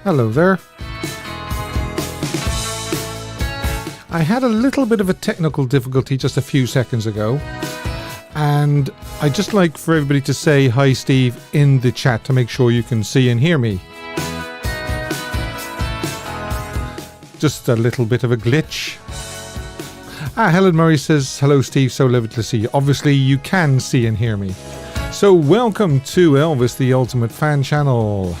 Hello there. I had a little bit of a technical difficulty just a few seconds ago, and I'd just like for everybody to say hi, Steve, in the chat to make sure you can see and hear me. Just a little bit of a glitch. Helen Murray says, hello, Steve, so lovely to see you. Obviously, you can see and hear me. So welcome to Elvis, the Ultimate Fan Channel.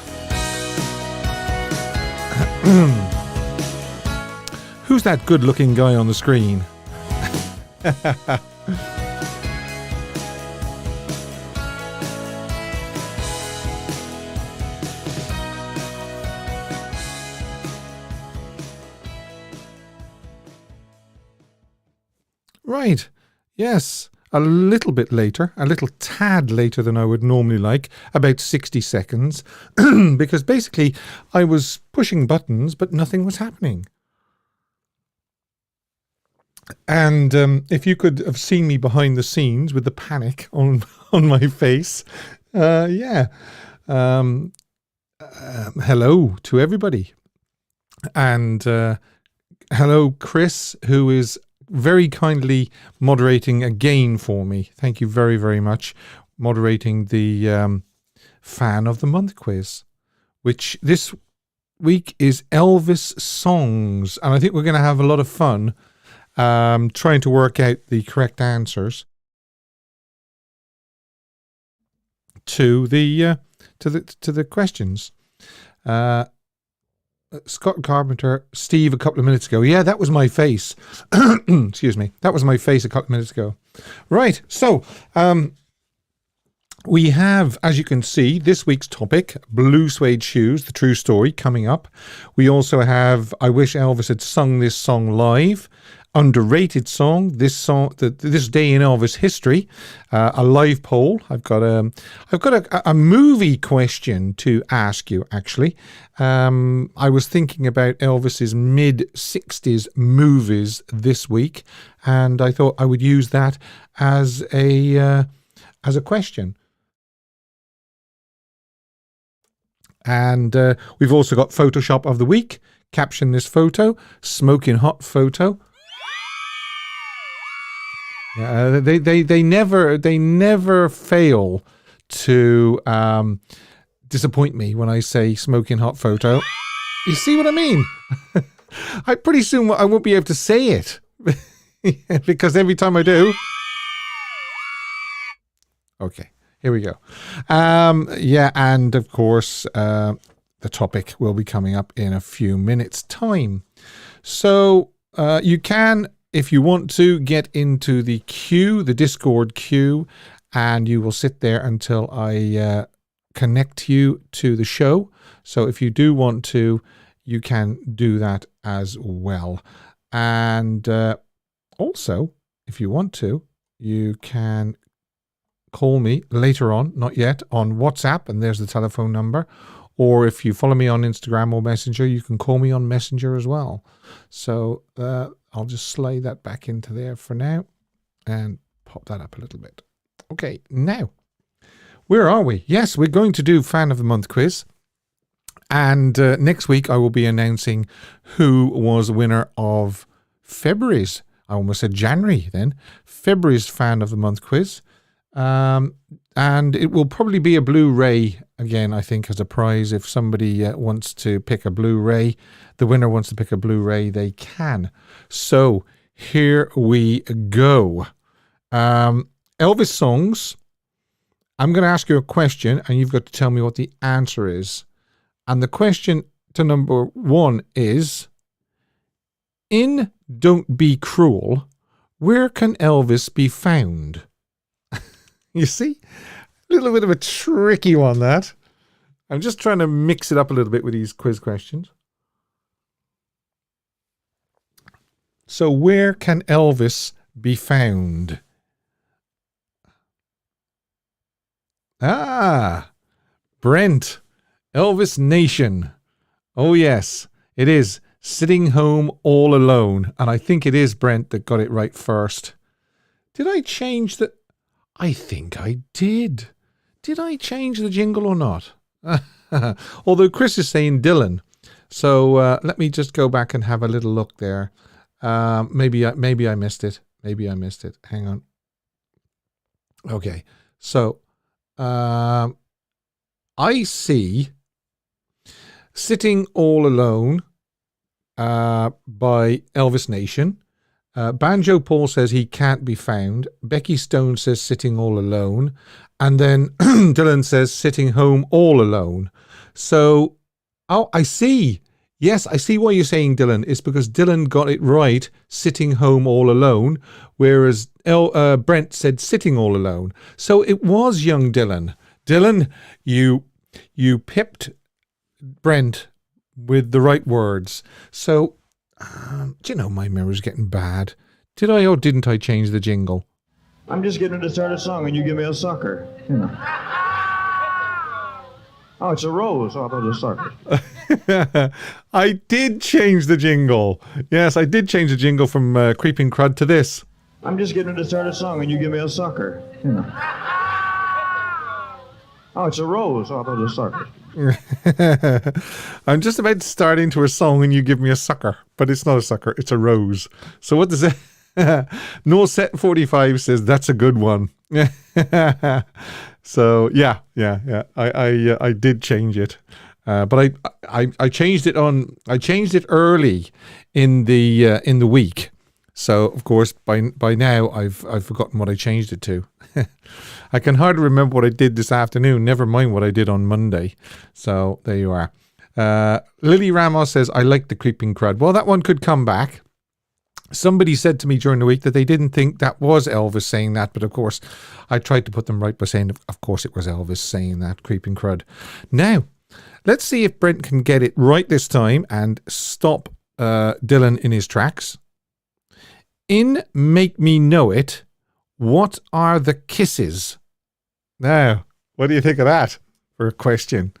Who's that good-looking guy on the screen? Right, yes, a little bit later, a little tad later than I would normally like, about 60 seconds, because basically I was pushing buttons, but nothing was happening. And if you could have seen me behind the scenes with the panic on my face, hello to everybody. And hello, Chris, who is very kindly moderating again for me. Thank you very, very much. Moderating the Fan of the Month quiz, which this week is Elvis songs. And I think we're going to have a lot of fun trying to work out the correct answers to the questions. Scott Carpenter, Steve, a couple of minutes ago. Yeah, that was my face. Excuse me. That was my face a couple of minutes ago. Right. So, we have, as you can see, this week's topic, Blue Suede Shoes, the true story, coming up. We also have, I wish Elvis had sung this song live. Underrated song, this day in Elvis history, a live poll. I've got a movie question to ask you. Actually, I was thinking about Elvis's mid-60s movies this week, and I thought I would use that as a question. And we've also got Photoshop of the week. Caption this photo, smoking hot photo. They never fail to disappoint me when I say smoking hot photo. You see what I mean? Pretty soon I won't be able to say it because every time I do. Okay, here we go. And of course the topic will be coming up in a few minutes' time. So you can, if you want to, get into the queue, the Discord queue, and you will sit there until I connect you to the show. So if you do want to, you can do that as well. And also, if you want to, you can call me later on, not yet, on WhatsApp, and there's the telephone number. Or if you follow me on Instagram or Messenger, you can call me on Messenger as well. So I'll just slide that back into there for now and pop that up a little bit. Okay, now, where are we? Yes, we're going to do Fan of the Month quiz. And next week I will be announcing who was winner of February's, I almost said January then, February's Fan of the Month quiz. And it will probably be a Blu-ray again, I think, as a prize. If somebody wants to pick a Blu-ray, the winner wants to pick a Blu-ray, they can. So here we go. Elvis songs. I'm going to ask you a question and you've got to tell me what the answer is. And the question to number one is, in Don't Be Cruel, where can Elvis be found? You see? A little bit of a tricky one, that. I'm just trying to mix it up a little bit with these quiz questions. So where can Elvis be found? Brent. Elvis Nation. Oh, yes. It is. Sitting Home All Alone. And I think it is Brent that got it right first. Did I change the... I think I did. Did I change the jingle or not? Although Chris is saying Dylan. So let me just go back and have a little look there. Maybe I missed it. Maybe I missed it. Hang on. Okay. So I see Sitting All Alone by Elvis Nation. Banjo Paul says He Can't Be Found. Becky Stone says Sitting All Alone. And then Dylan says Sitting Home All Alone. So, I see. Yes, I see why you're saying Dylan. It's because Dylan got it right, Sitting Home All Alone, whereas Brent said Sitting All Alone. So it was young Dylan. Dylan, you pipped Brent with the right words. So, do you know my memory's getting bad? Did I or didn't I change the jingle? I'm just getting to start a song and you give me a sucker. You know. Oh, it's a rose. Oh, I thought it was a sucker. I did change the jingle. Yes, I did change the jingle from Creeping Crud to this. I'm just getting to start a song and you give me a sucker. You know. Oh, it's a rose. Oh, I thought it was a sucker. I'm just about to start into a song and you give me a sucker, but it's not a sucker, it's a rose. So what does it? No Set 45 says that's a good one. So yeah. I did change it, but I changed it on. I changed it early in the week. So of course by now I've forgotten what I changed it to. I can hardly remember what I did this afternoon, never mind what I did on Monday. So there you are. Lily Ramos says, I like the Creeping Crud. Well, that one could come back. Somebody said to me during the week that they didn't think that was Elvis saying that, but of course I tried to put them right by saying, of course it was Elvis saying that, Creeping Crud. Now, let's see if Brent can get it right this time and stop Dylan in his tracks. In Make Me Know It, what are the kisses? Now, what do you think of that for a question?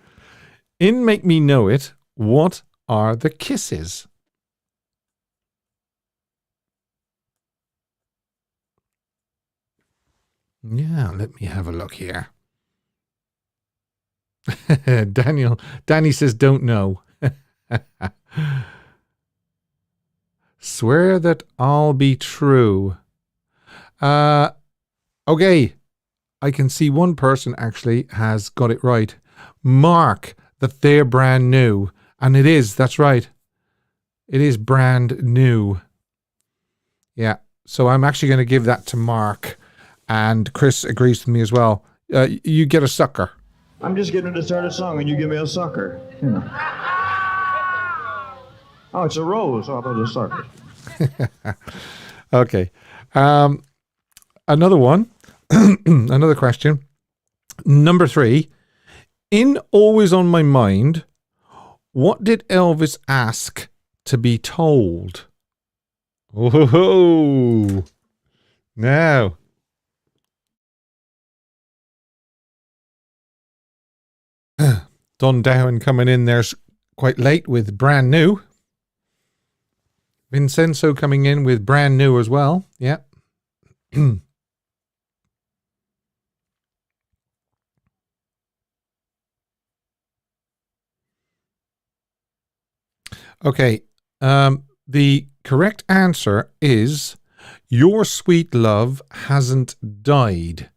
In Make Me Know It, what are the kisses? Yeah, let me have a look here. Danny says don't know. Swear that I'll be true. Okay, I can see one person actually has got it right. Mark, that they're brand new. And it is, that's right. It is brand new. Yeah, so I'm actually going to give that to Mark. And Chris agrees with me as well. You get a sucker. I'm just getting to start a song and you give me a sucker. You know. Oh, it's a rose. Oh, I thought it was a sucker. Okay. Another one. Another question. Number 3. In Always on My Mind, what did Elvis ask to be told? Oh, now. Don Dowen coming in there's quite late with brand new. Vincenzo coming in with brand new as well. Yeah. Okay. The correct answer is Your Sweet Love Hasn't Died.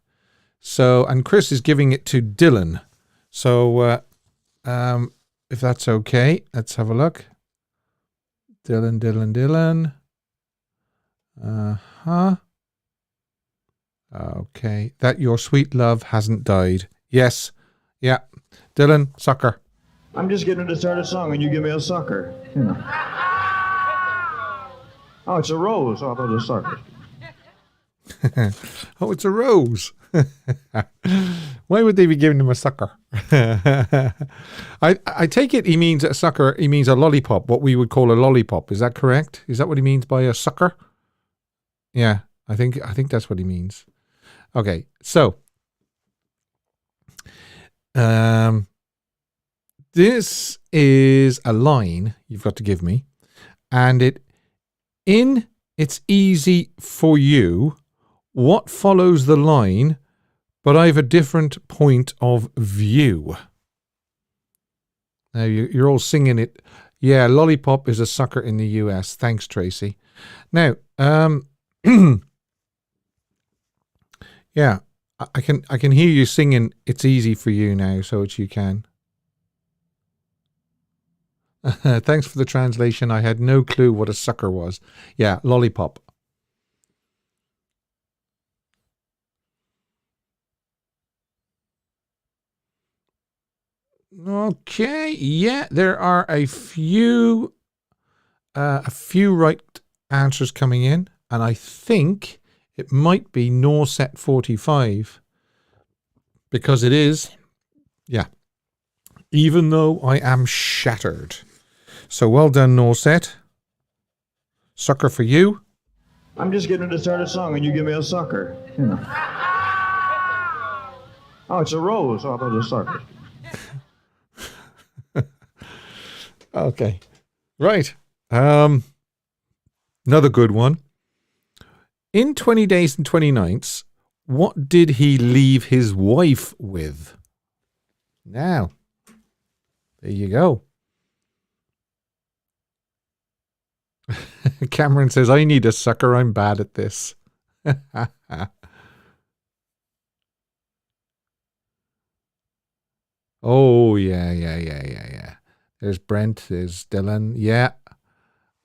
So, and Chris is giving it to Dylan. So, if that's okay, let's have a look. Dylan. Okay. That Your Sweet Love Hasn't Died. Yes. Yeah. Dylan, sucker. I'm just getting to start a song and you give me a sucker. You know. Oh, it's a rose. Oh, I thought it was a sucker. Oh, it's a rose. Why would they be giving him a sucker? I take it he means a sucker, he means a lollipop, what we would call a lollipop. Is that correct? Is that what he means by a sucker? Yeah, I think that's what he means. Okay, so this is a line you've got to give me, and it's easy for you. What follows the line, but I have a different point of view? Now you're all singing it. Yeah, Lollipop is a sucker in the US. Thanks, Tracy. Now, yeah, I can hear you singing It's Easy for You now, so it's you can. Thanks for the translation. I had no clue what a sucker was. Yeah, Lollipop. Okay, yeah, there are a few right answers coming in, and I think it might be Norset 45 because it is. Yeah, even though I am shattered. So well done, Norset. Sucker for you. I'm just getting to start a song and you give me a sucker. Oh, it's a rose. Oh, I thought it was a sucker. Okay. Right. Another good one. In 20 Days and 20 Nights, what did he leave his wife with? Now, there you go. Cameron says, I need a sucker. I'm bad at this. Oh, yeah. There's Brent, there's Dylan. Yeah.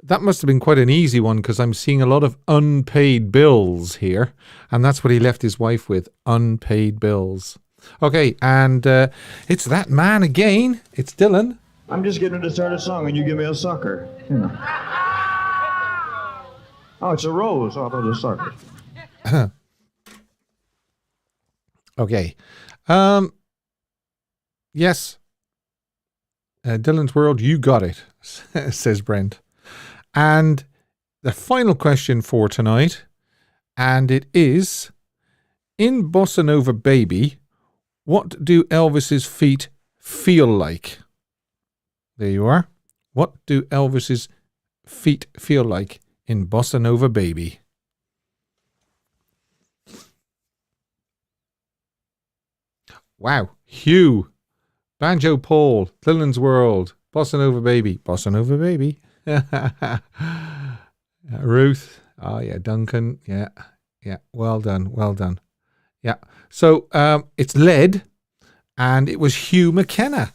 That must have been quite an easy one because I'm seeing a lot of unpaid bills here. And that's what he left his wife with, unpaid bills. Okay, and it's that man again. It's Dylan. I'm just getting to start a song and you give me a sucker. Oh, it's a rose. Oh, I thought it was a sucker. Okay. Yes. Dylan's World, you got it, says Brent. And the final question for tonight, and it is, in Bossa Nova Baby, what do Elvis's feet feel like? There you are. What do Elvis's feet feel like in Bossa Nova Baby? Wow. Hugh. Banjo Paul. Dylan's World. Bossa Nova Baby. Bossa Nova Baby. Ruth. Oh, yeah. Duncan. Yeah. Well done. Yeah. So it's Lead, and it was Hugh McKenna.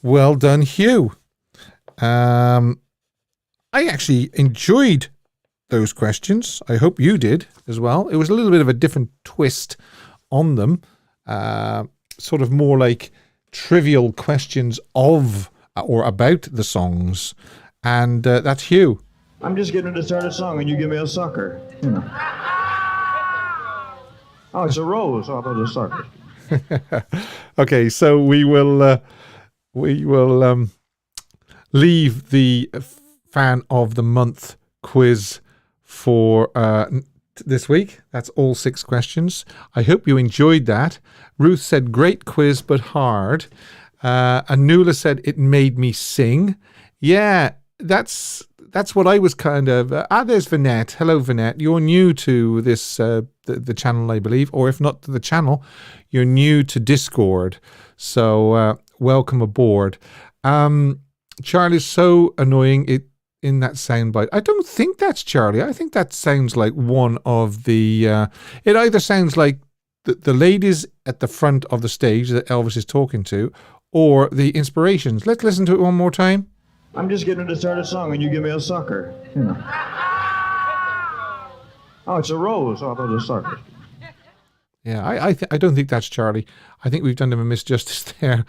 Well done, Hugh. I actually enjoyed those questions. I hope you did as well. It was a little bit of a different twist on them. Sort of more like trivial questions of or about the songs. And that's Hugh. I'm just getting to start a song and you give me a sucker. Oh, it's a rose. Oh, I thought it was a sucker. Okay, so we will leave the Fan of the Month quiz for this week. That's all 6 questions. I hope you enjoyed that. Ruth said, great quiz, but hard. Anula said, it made me sing. Yeah, that's what I was kind of... there's Vinette. Hello, Vinette. You're new to this, the channel, I believe. Or if not to the channel, you're new to Discord. So welcome aboard. Charlie's so annoying in that soundbite. I don't think that's Charlie. I think that sounds like one of the... it either sounds like the ladies at the front of the stage that Elvis is talking to, or the inspirations. Let's listen to it one more time. I'm just getting to start a song and you give me a sucker. Oh, it's a rose. Oh, I thought it was a sucker. Yeah, I don't think that's Charlie. I think we've done him a misjustice there.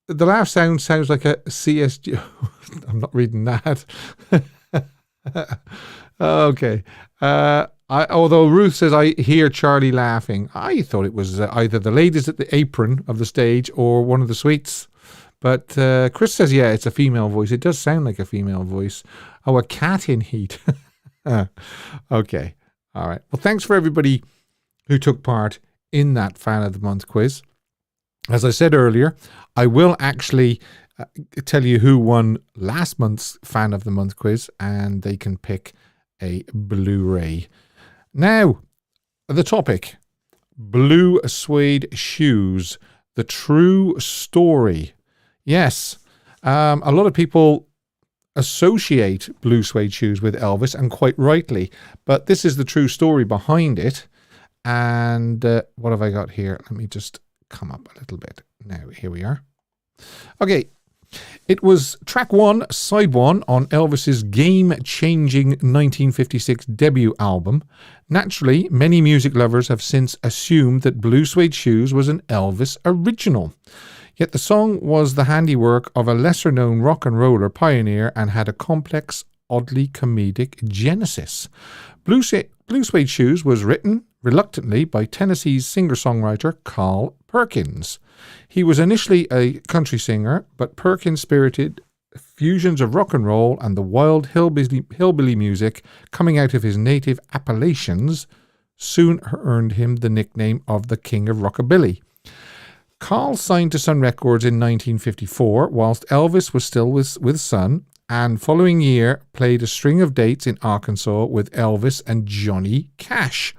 The laugh sounds like a CSG. I'm not reading that. Okay. Although Ruth says, I hear Charlie laughing. I thought it was either the ladies at the apron of the stage or one of the suites. But Chris says, yeah, it's a female voice. It does sound like a female voice. Oh, a cat in heat. Okay. All right. Well, thanks for everybody who took part in that Fan of the Month quiz. As I said earlier, I will actually tell you who won last month's Fan of the Month quiz, and they can pick a Blu-ray. Now, the topic, Blue Suede Shoes, the true story. Yes, A lot of people associate Blue Suede Shoes with Elvis, and quite rightly, but this is the true story behind it. And what have I got here? Let me just come up a little bit. Now, here we are. Okay. It was track 1, side 1 on Elvis's game-changing 1956 debut album. Naturally, many music lovers have since assumed that Blue Suede Shoes was an Elvis original. Yet the song was the handiwork of a lesser-known rock and roller pioneer and had a complex, oddly comedic genesis. Blue Suede Shoes was written reluctantly by Tennessee's singer-songwriter Carl Perkins. He was initially a country singer, but Perkins' spirited fusions of rock and roll and the wild hillbilly music coming out of his native Appalachians soon earned him the nickname of the King of Rockabilly. Carl signed to Sun Records in 1954, whilst Elvis was still with Sun, and following year played a string of dates in Arkansas with Elvis and Johnny Cash.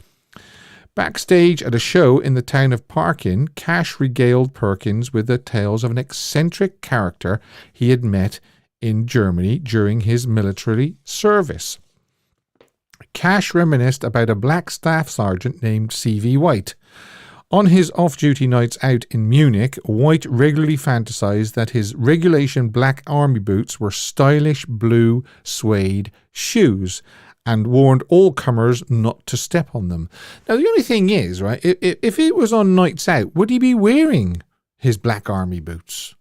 Backstage at a show in the town of Parkin, Cash regaled Perkins with the tales of an eccentric character he had met in Germany during his military service. Cash reminisced about a black staff sergeant named C.V. White. On his off-duty nights out in Munich, White regularly fantasized that his regulation black army boots were stylish blue suede shoes, and warned all comers not to step on them. Now, the only thing is, right, if it was on nights out, would he be wearing his black army boots?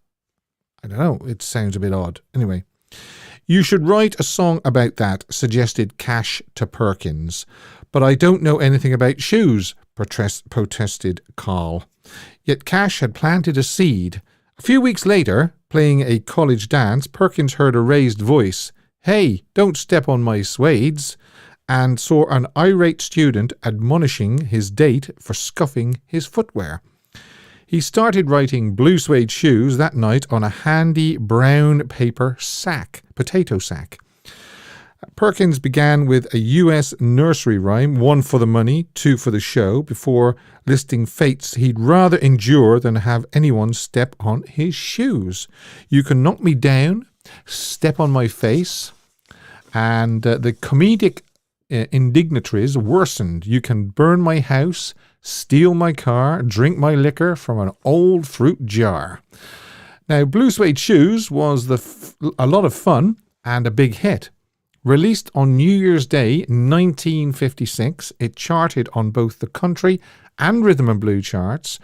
I don't know. It sounds a bit odd. Anyway, you should write a song about that, suggested Cash to Perkins. But I don't know anything about shoes, protested Carl. Yet Cash had planted a seed. A few weeks later, playing a college dance, Perkins heard a raised voice. "Hey, don't step on my suedes," and saw an irate student admonishing his date for scuffing his footwear. He started writing Blue Suede Shoes that night on a handy brown paper potato sack. Perkins began with a US nursery rhyme, 1 for the money, 2 for the show, before listing fates he'd rather endure than have anyone step on his shoes. "You can knock me down, step on my face," and the comedic indignatories worsened. "You can burn my house, steal my car, drink my liquor from an old fruit jar." Now, Blue Suede Shoes was a lot of fun and a big hit. Released on New Year's Day 1956, it charted on both the country and rhythm and blues charts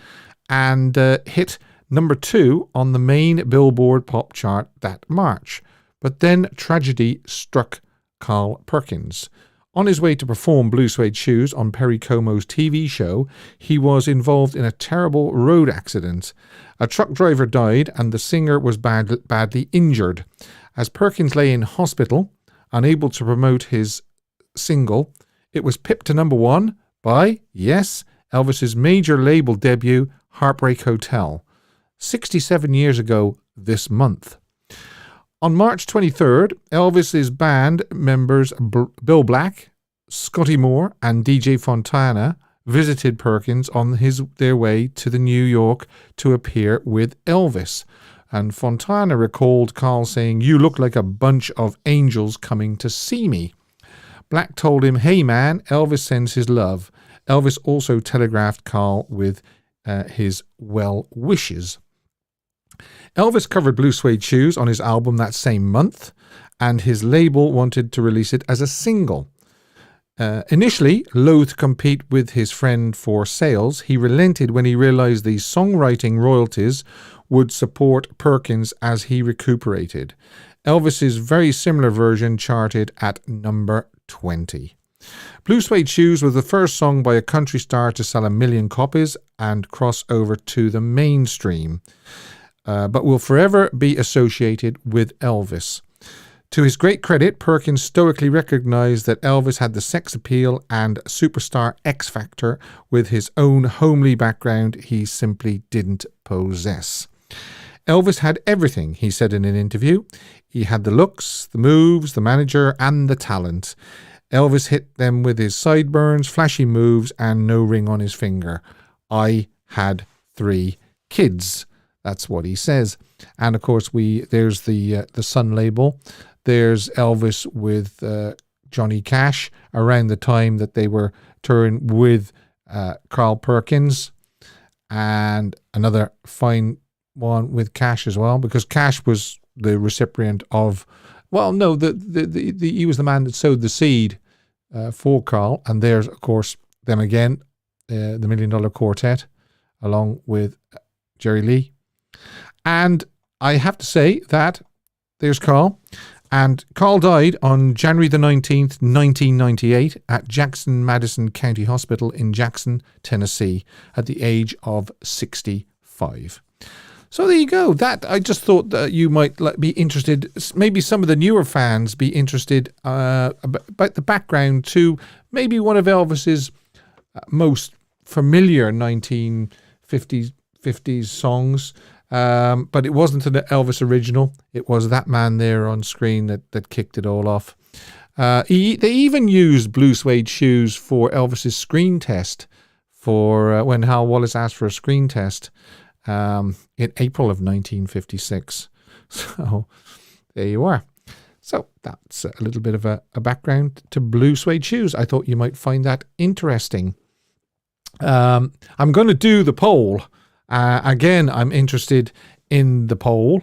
and hit number 2 on the main Billboard pop chart that March. But then tragedy struck Carl Perkins. On his way to perform Blue Suede Shoes on Perry Como's TV show, he was involved in a terrible road accident. A truck driver died and the singer was badly injured. As Perkins lay in hospital, unable to promote his single, it was pipped to number 1 by, yes, Elvis's major label debut, Heartbreak Hotel, 67 years ago this month. On March 23rd, Elvis's band members Bill Black, Scotty Moore and DJ Fontana visited Perkins on their way to New York to appear with Elvis. And Fontana recalled Carl saying, "You look like a bunch of angels coming to see me." Black told him, "Hey man, Elvis sends his love." Elvis also telegraphed Carl with his well wishes. Elvis covered Blue Suede Shoes on his album that same month, and his label wanted to release it as a single. Initially, loath to compete with his friend for sales, he relented when he realized the songwriting royalties would support Perkins as he recuperated. Elvis's very similar version charted at number 20. Blue Suede Shoes was the first song by a country star to sell 1 million copies and cross over to the mainstream, but will forever be associated with Elvis. To his great credit, Perkins stoically recognized that Elvis had the sex appeal and superstar X factor with his own homely background he simply didn't possess. Elvis had everything, he said in an interview. He had the looks, the moves, the manager, and the talent. Elvis hit them with his sideburns, flashy moves, and no ring on his finger. I had 3 kids. That's what he says. And of course, there's the Sun label. There's Elvis with Johnny Cash around the time that they were touring with Carl Perkins, and another fine one with Cash as well, because Cash was the recipient of, well, no, he was the man that sowed the seed for Carl. And there's, of course, them again, the $1 Million Quartet, along with Jerry Lee. And I have to say that there's Carl. And Carl died on January the 19th, 1998 at Jackson Madison County Hospital in Jackson, Tennessee, at the age of 65. So there you go. That, I just thought that you might be interested, maybe some of the newer fans be interested about the background to maybe one of Elvis's most familiar 1950s songs. But it wasn't an Elvis original. It was that man there on screen that kicked it all off. They even used Blue Suede Shoes for Elvis's screen test for when Hal Wallace asked for a screen test in April of 1956. So there you are. So that's a little bit of a background to Blue Suede Shoes. I thought you might find that interesting. I'm going to do the poll. Again, I'm interested in the poll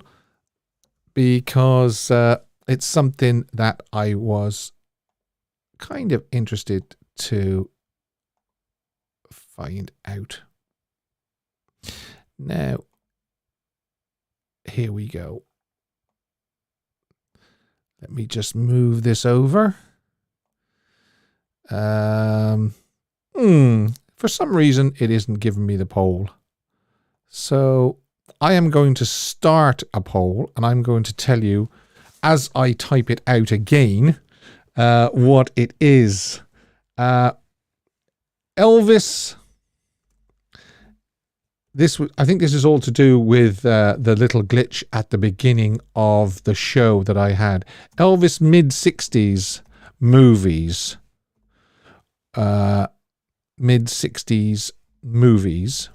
because it's something that I was kind of interested to find out. Now, here we go. Let me just move this over. For some reason, it isn't giving me the poll. So I am going to start a poll, and I'm going to tell you, as I type it out again, what it is. Elvis. I think this is all to do with the little glitch at the beginning of the show that I had. Elvis mid-60s movies. Mid-60s movies.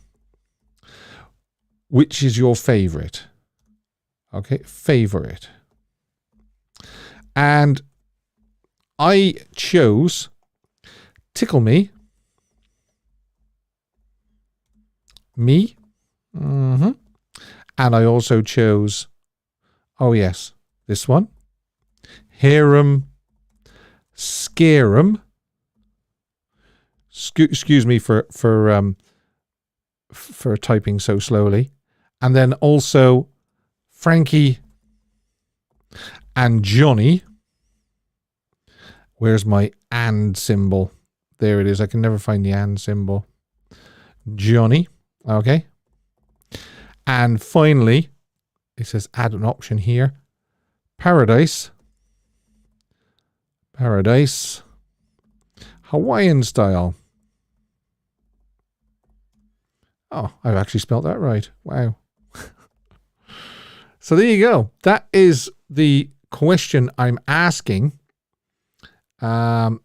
Which is your favorite? Okay, favorite. And I chose Tickle Me. Mm-hmm. And I also chose, oh yes, this one. Hear 'em, Scare 'em. Excuse me for typing so slowly. And then also Frankie and Johnny. Where's my and symbol? There it is. I can never find the and symbol. Johnny. Okay. And finally, it says add an option here. Paradise. Hawaiian style. Oh, I've actually spelled that right. Wow. So there you go. That is the question I'm asking. And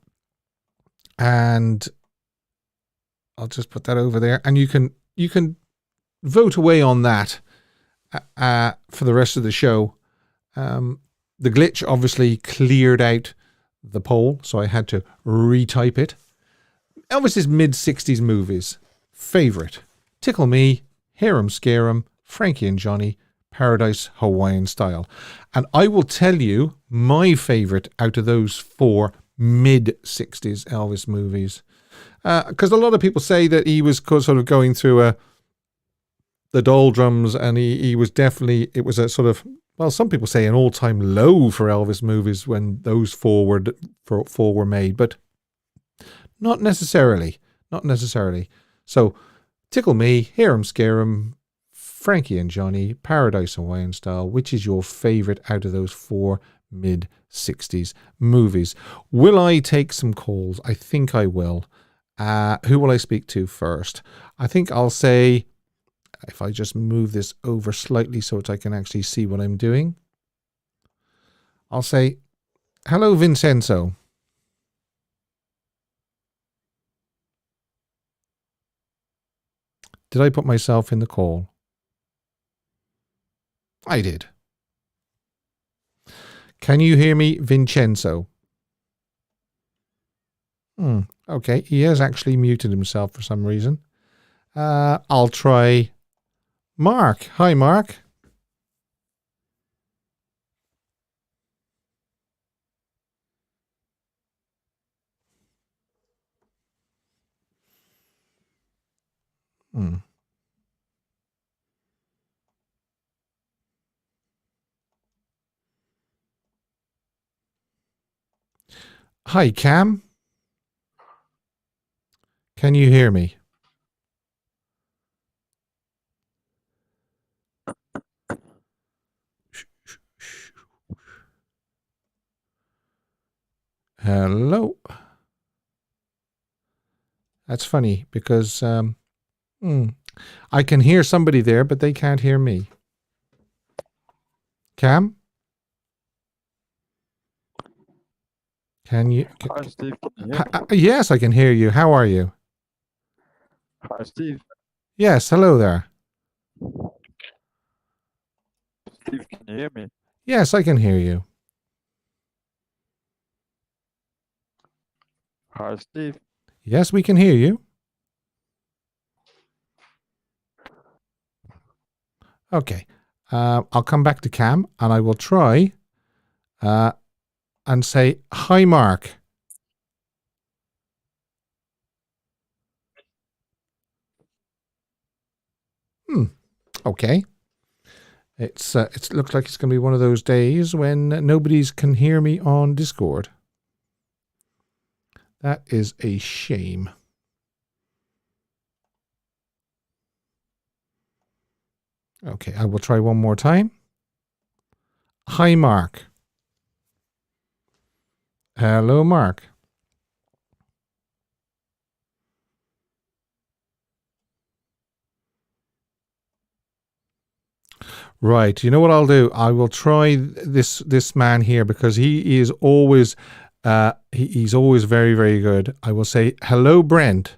I'll just put that over there. And you can vote away on that for the rest of the show. The glitch obviously cleared out the poll, so I had to retype it. Elvis's mid-60s movies. Favorite. Tickle Me, Hear 'em, Scare 'em, Frankie and Johnny, Paradise, Hawaiian Style. And I will tell you my favorite out of those 4 mid-60s Elvis movies. Because a lot of people say that he was sort of going through the doldrums, and he was definitely, it was a sort of, well, some people say an all-time low for Elvis movies when those 4 were made, but not necessarily. So, Tickle Me, Hear 'em, Scare 'em, Frankie and Johnny, Paradise Hawaiian Style. Which is your favorite out of those 4 mid-60s movies? Will I take some calls? I think I will. Who will I speak to first? I think I'll say, if I just move this over slightly so that I can actually see what I'm doing, I'll say, hello, Vincenzo. Did I put myself in the call? I did. Can you hear me, Vincenzo? Okay, he has actually muted himself for some reason. I'll try Mark. Hi, Mark. Hi, Cam. Can you hear me? Hello. That's funny because I can hear somebody there, but they can't hear me. Cam? Can you? Hi, Steve. Can you hear me? Yes, I can hear you. How are you? Hi, Steve. Yes, hello there. Steve, can you hear me? Yes, I can hear you. Hi, Steve. Yes, we can hear you. Okay. I'll come back to Cam and I will try and say, hi, Mark. Okay. It looks like it's going to be one of those days when nobody's can hear me on Discord. That is a shame. Okay, I will try one more time. Hi, Mark. Hello, Mark. Right. You know what I'll do? I will try this man here because he is always he's always very, very good. I will say, hello, Brent.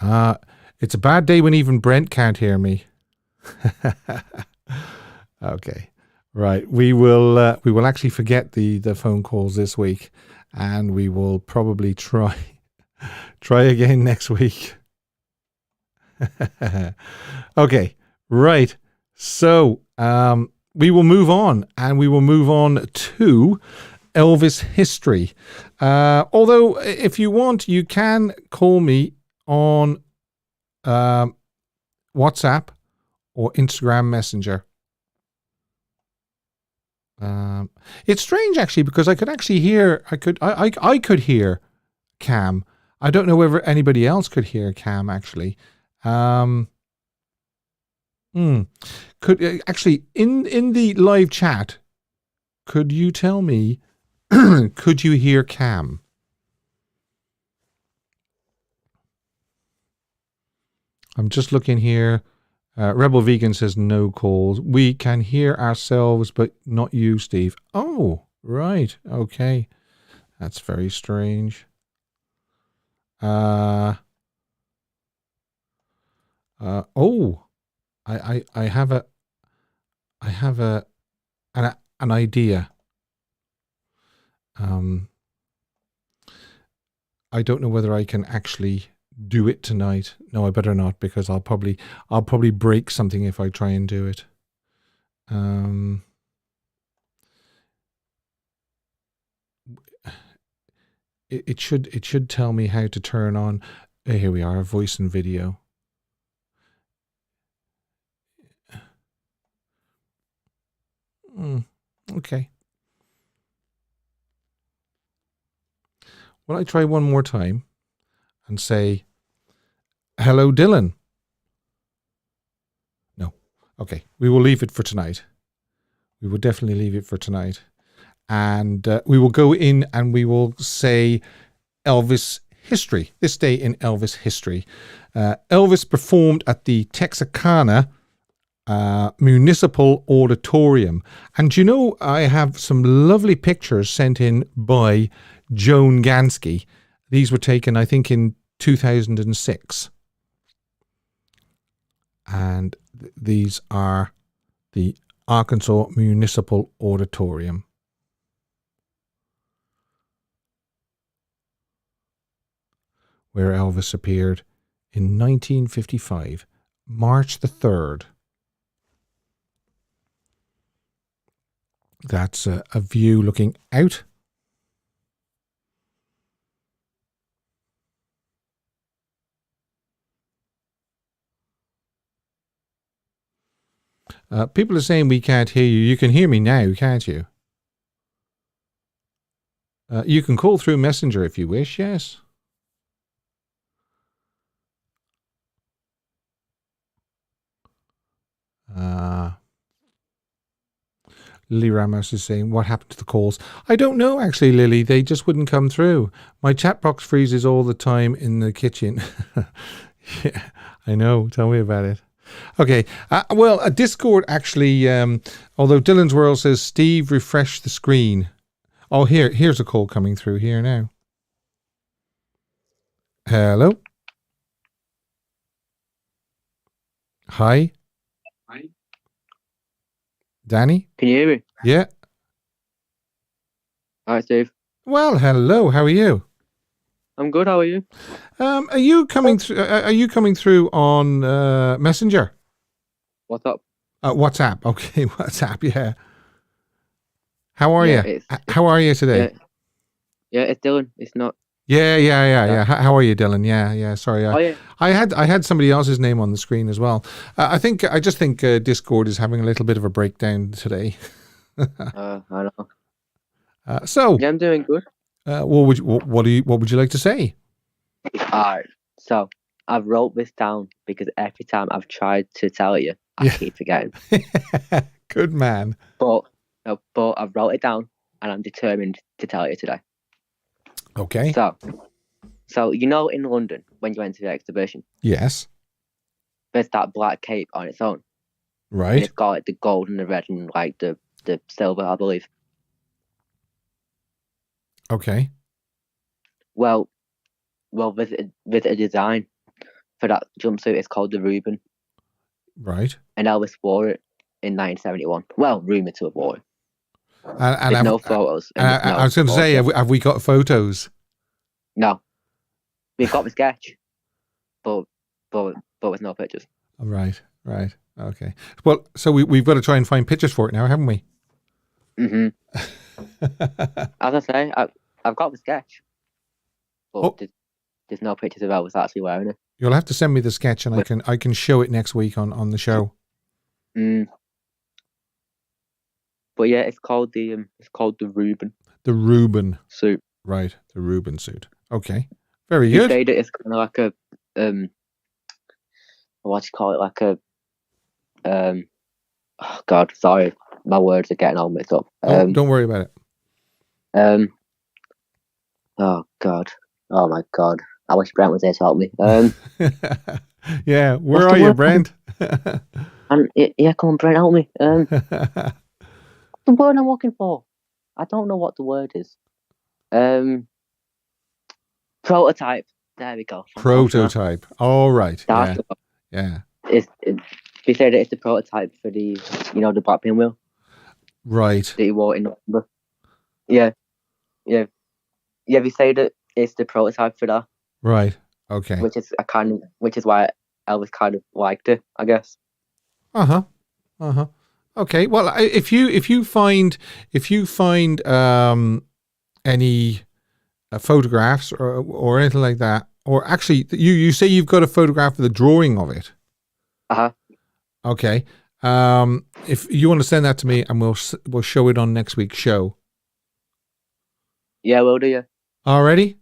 It's a bad day when even Brent can't hear me. Okay. Right. We will actually forget the phone calls this week and we will probably try again next week. Okay, right. So we will move on, and we will move on to Elvis history. Although, if you want, you can call me on WhatsApp or Instagram Messenger. It's strange actually because I could actually hear. I could hear Cam. I don't know whether anybody else could hear Cam actually. Could actually in the live chat, could you tell me, could you hear Cam? I'm just looking here. Rebel Vegan says no calls. We can hear ourselves, but not you, Steve. Oh, right. Okay. That's very strange. I have an idea. I don't know whether I can actually do it tonight. No, I better not because I'll probably break something if I try and do it. It should tell me how to turn on. Here we are, voice and video. Okay. Well, I try one more time and say, hello, Dylan. No. Okay. We will leave it for tonight. We will definitely leave it for tonight. And we will go in and we will say Elvis history. This day in Elvis history. Elvis performed at the Texarkana Municipal Auditorium. And you know, I have some lovely pictures sent in by Joan Gansky. These were taken, I think, in 2006. and these are the Arkansas Municipal Auditorium. Where Elvis appeared in 1955, March the 3rd. That's a view looking out. People are saying we can't hear you. You can hear me now, can't you? You can call through Messenger if you wish, yes. Lily Ramos is saying, what happened to the calls? I don't know, actually, Lily. They just wouldn't come through. My chat box freezes all the time in the kitchen. Yeah, I know. Tell me about it. Okay. Well, Discord actually, although Dylan's World says, Steve, refresh the screen. Oh, here's a call coming through here now. Hello? Hi? Hi. Danny? Can you hear me? Yeah. Hi, Steve. Well, hello. How are you? I'm good. How are you? Are you coming through? Are you coming through on Messenger? What's up? WhatsApp. Okay, WhatsApp. Yeah. How are Yeah, you? How are you today? Yeah, it's Dylan. It's not. Yeah. How are you, Dylan? Yeah. Sorry, Yeah. I had somebody else's name on the screen as well. I just think Discord is having a little bit of a breakdown today. I know. So Yeah, I'm doing good. what would you like to say? Alright. So I've wrote this down because every time I've tried to tell you, I keep forgetting. Good man. But I've wrote it down and I'm determined to tell you today. Okay. So you know, in London when you went to the exhibition, Yes. there's that black cape on its own. Right. And it's got like the gold and the red and like the silver, I believe. Okay. Well, there's a design for that jumpsuit. It's called the Reuben. Right. And Elvis wore it in 1971. Well, rumoured to have worn it. And there's no photos. I was going to say, have we got photos? No. We've got the sketch, but there's no pictures. Right. Okay. Well, so we've got to try and find pictures for it now, haven't we? Mm-hmm. As I say, I've got the sketch, but there's no pictures of Elvis actually wearing it. You'll have to send me the sketch, and I can show it next week on the show. But yeah, it's called the Reuben. The Reuben suit. Right, the Reuben suit. Okay, very You good. say that it's kind of like a what do you call it? Like a oh God, sorry, my words are getting all mixed up. Don't worry about it. Oh God, oh my God, I wish Brent was there to help me. Yeah, where are you, Brent? Yeah, come on, Brent, help me. The word I'm looking for, I don't know what the word is. Prototype. There we go. Prototype. All right. Yeah. They say that it's the prototype for the black pinwheel. Right. That he wore in November. Yeah. They say that it's the prototype for that. Right. Okay. Which is why Elvis kind of liked it, I guess. Okay. Well, if you find any photographs or anything like that, or actually you say you've got a photograph of the drawing of it. Okay. If you want to send that to me, and we'll show it on next week's show. Yeah, we'll do. Yeah. Alrighty.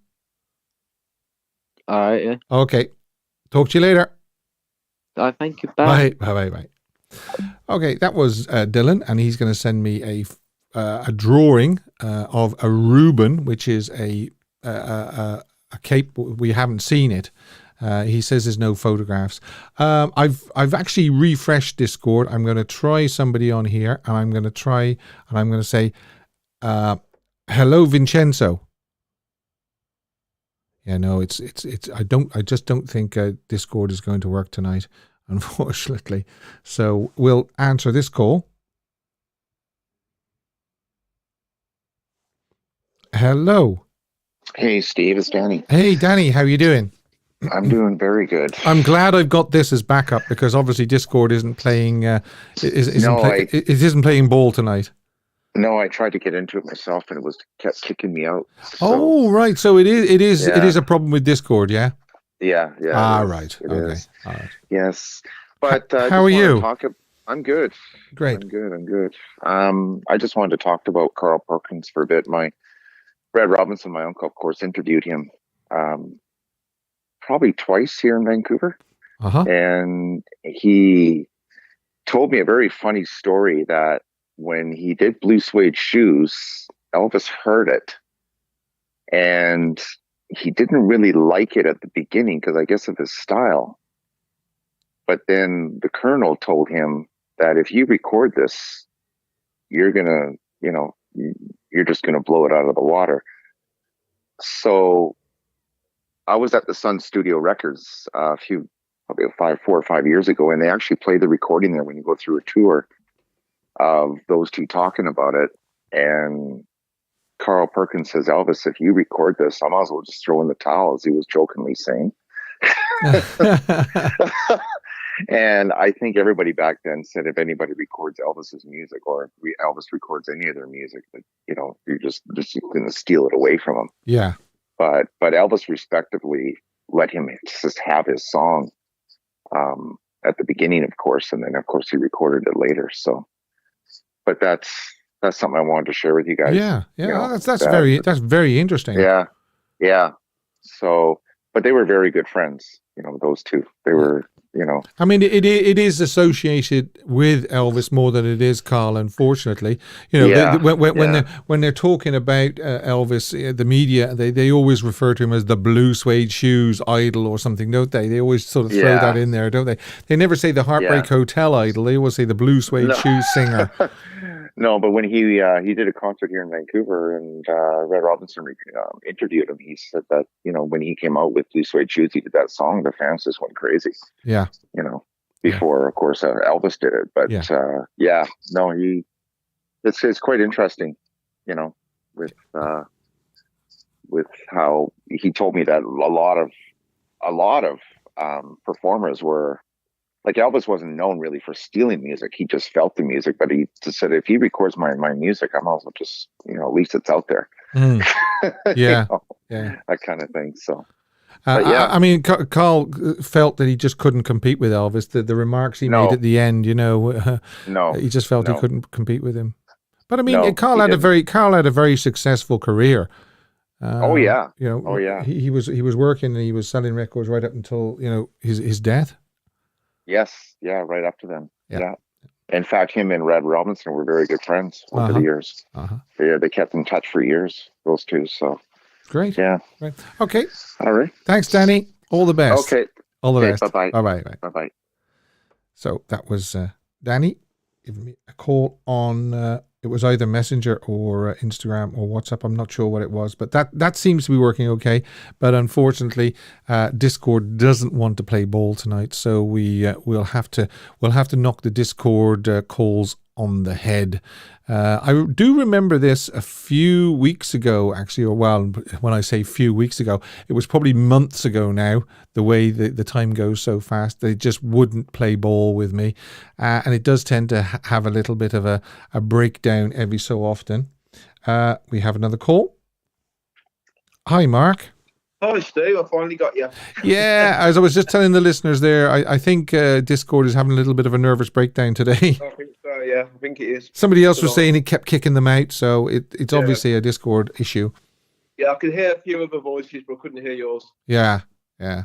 All right. Yeah. Okay. Talk to you later. Thank you. Bye. Bye. Okay, that was Dylan, and he's going to send me a drawing of a Reuben, which is a cape. We haven't seen it. He says there's no photographs. I've actually refreshed Discord. I'm going to try somebody on here, and I'm going to say, hello, Vincenzo. Yeah, no, it's. I just don't think Discord is going to work tonight. unfortunately. So we'll answer this call. Hello. Hey, Steve, it's Danny. Hey, Danny, how you doing? I'm doing very good. I'm glad I've got this as backup because obviously Discord isn't playing. It isn't playing ball tonight. No, I tried to get into it myself, and it kept kicking me out. So, right. So it is a problem with Discord, yeah. Yeah. Right. It okay. is. All right. Yes, but how are you? I'm good. Great. I'm good. I just wanted to talk about Carl Perkins for a bit. My Brad Robinson, my uncle, of course, interviewed him probably twice here in Vancouver, and he told me a very funny story that when he did Blue Suede Shoes, Elvis heard it, and he didn't really like it at the beginning because I guess of his style. But then the Colonel told him that if you record this, you're just gonna blow it out of the water. So I was at the Sun Studio Records probably 4 or 5 years ago, and they actually played the recording there when you go through a tour of those two talking about it. And Carl Perkins says, Elvis, if you record this, I might as well just throw in the towel, as he was jokingly saying. And I think everybody back then said if anybody records Elvis's music, or if Elvis records any of their music, that you're just going to steal it away from him. Yeah. But Elvis respectively let him just have his song at the beginning, of course, and then of course he recorded it later. So, but that's something I wanted to share with you guys. Yeah. That's very interesting. Yeah. So, but they were very good friends. Those two. They were. I mean, it is associated with Elvis more than it is Carl. Unfortunately, when they're talking about Elvis, the media they always refer to him as the Blue Suede Shoes idol or something, don't they? They always sort of throw that in there, don't they? They never say the Heartbreak Hotel idol. They always say the Blue Suede Shoes singer. No, but when he did a concert here in Vancouver, and Red Robinson interviewed him, he said that when he came out with Blue Suede Shoes, he did that song. The fans just went crazy. Yeah. Before of course Elvis did it, but it's quite interesting, with how he told me that a lot of performers were. Like Elvis wasn't known really for stealing music. He just felt the music, but he just said, if he records my music, I'm also just, at least it's out there. Yeah. That kind of thing. So, I mean, Carl felt that he just couldn't compete with Elvis. The remarks he made at the end, he just felt he couldn't compete with him. But I mean, Carl had a very successful career. He was working and he was selling records right up until, his death. Yes. Yeah. Right up to them. Yeah. In fact, him and Red Robinson were very good friends over the years. They kept in touch for years, those two. So great. Yeah. Great. Okay. All right. Thanks, Danny. All the best. Okay. All the best. Bye-bye. Bye-bye. Bye-bye. So that was Danny giving me a call on it was either Messenger or Instagram or WhatsApp. I'm not sure what it was, but that seems to be working okay. But unfortunately, Discord doesn't want to play ball tonight, so we'll have to knock the Discord calls on the head. I do remember this a few weeks ago, actually, or well, when I say few weeks ago, it was probably months ago now, the way the time goes so fast. They just wouldn't play ball with me. And it does tend to have a little bit of a breakdown every so often. We have another call. Hi, Mark. Hi, Steve. I finally got you. Yeah, as I was just telling the listeners there, I think Discord is having a little bit of a nervous breakdown today. I think so, yeah. I think it is. Somebody else was saying it kept kicking them out, so it's obviously a Discord issue. Yeah, I could hear a few other voices, but I couldn't hear yours. Yeah. Yeah,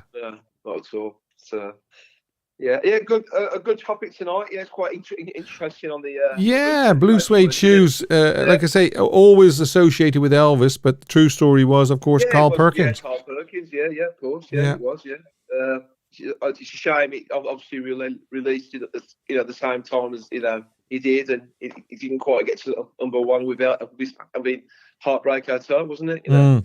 not at all. So, good. A good topic tonight. Yeah, it's quite interesting on the. Blue Suede Shoes. Like I say, always associated with Elvis, but the true story was, of course, Carl Perkins. Yeah, Carl Perkins. Yeah, of course. Yeah, it was. Yeah. It's a shame it obviously released it at the same time as he did, and it didn't quite get to number one without Heartbreak Hotel, wasn't it? Yeah.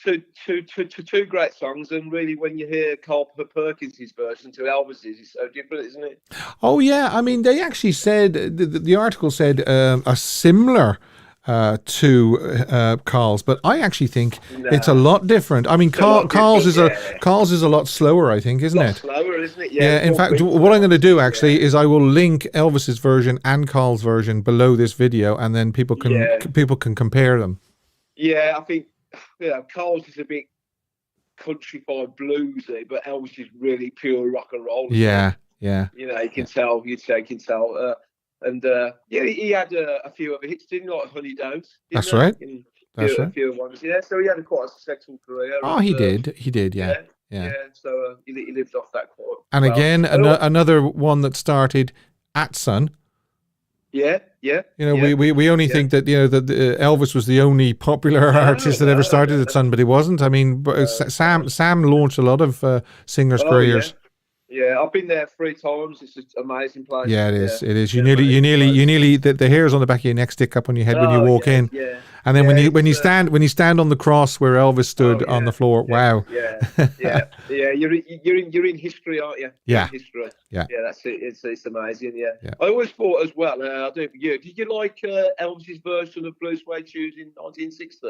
two great songs, and really, when you hear Carl Perkins' version to Elvis's, it's so different, isn't it? Oh yeah, I mean, they actually said the article said a similar to Carl's, but I actually think it's a lot different. I mean, Carl's is a lot slower, I think, isn't it? Slower, isn't it? Yeah. In fact, what I'm going to do actually is I will link Elvis's version and Carl's version below this video, and then people can compare them. Yeah, I think Carl's is a bit countrified bluesy, but Elvis is really pure rock and roll. Yeah, yeah. You know, you can tell. He had a few other hits, didn't he? Like Honey Don't. That's right. A few ones. Yeah, so he had quite a successful career. Oh, he did. Yeah. So he lived off that quite. And well. Again, another one that started at Sun. Yeah. You know, we only think that that Elvis was the only popular artist that ever started at Sun, but he wasn't. I mean, Sam launched a lot of singers' careers. Yeah, I've been there 3 times. It's an amazing place. Yeah, it is. It is. You nearly the hairs on the back of your neck stick up when you when you walk in. Yeah. And then when you stand on the cross where Elvis stood on the floor, wow. Yeah. You're in history, aren't you? Yeah. History. Yeah. Yeah, that's it. It's amazing. Yeah. I always thought as well. I don't know for you. Did you like Elvis's version of Blue Suede Shoes in 1960?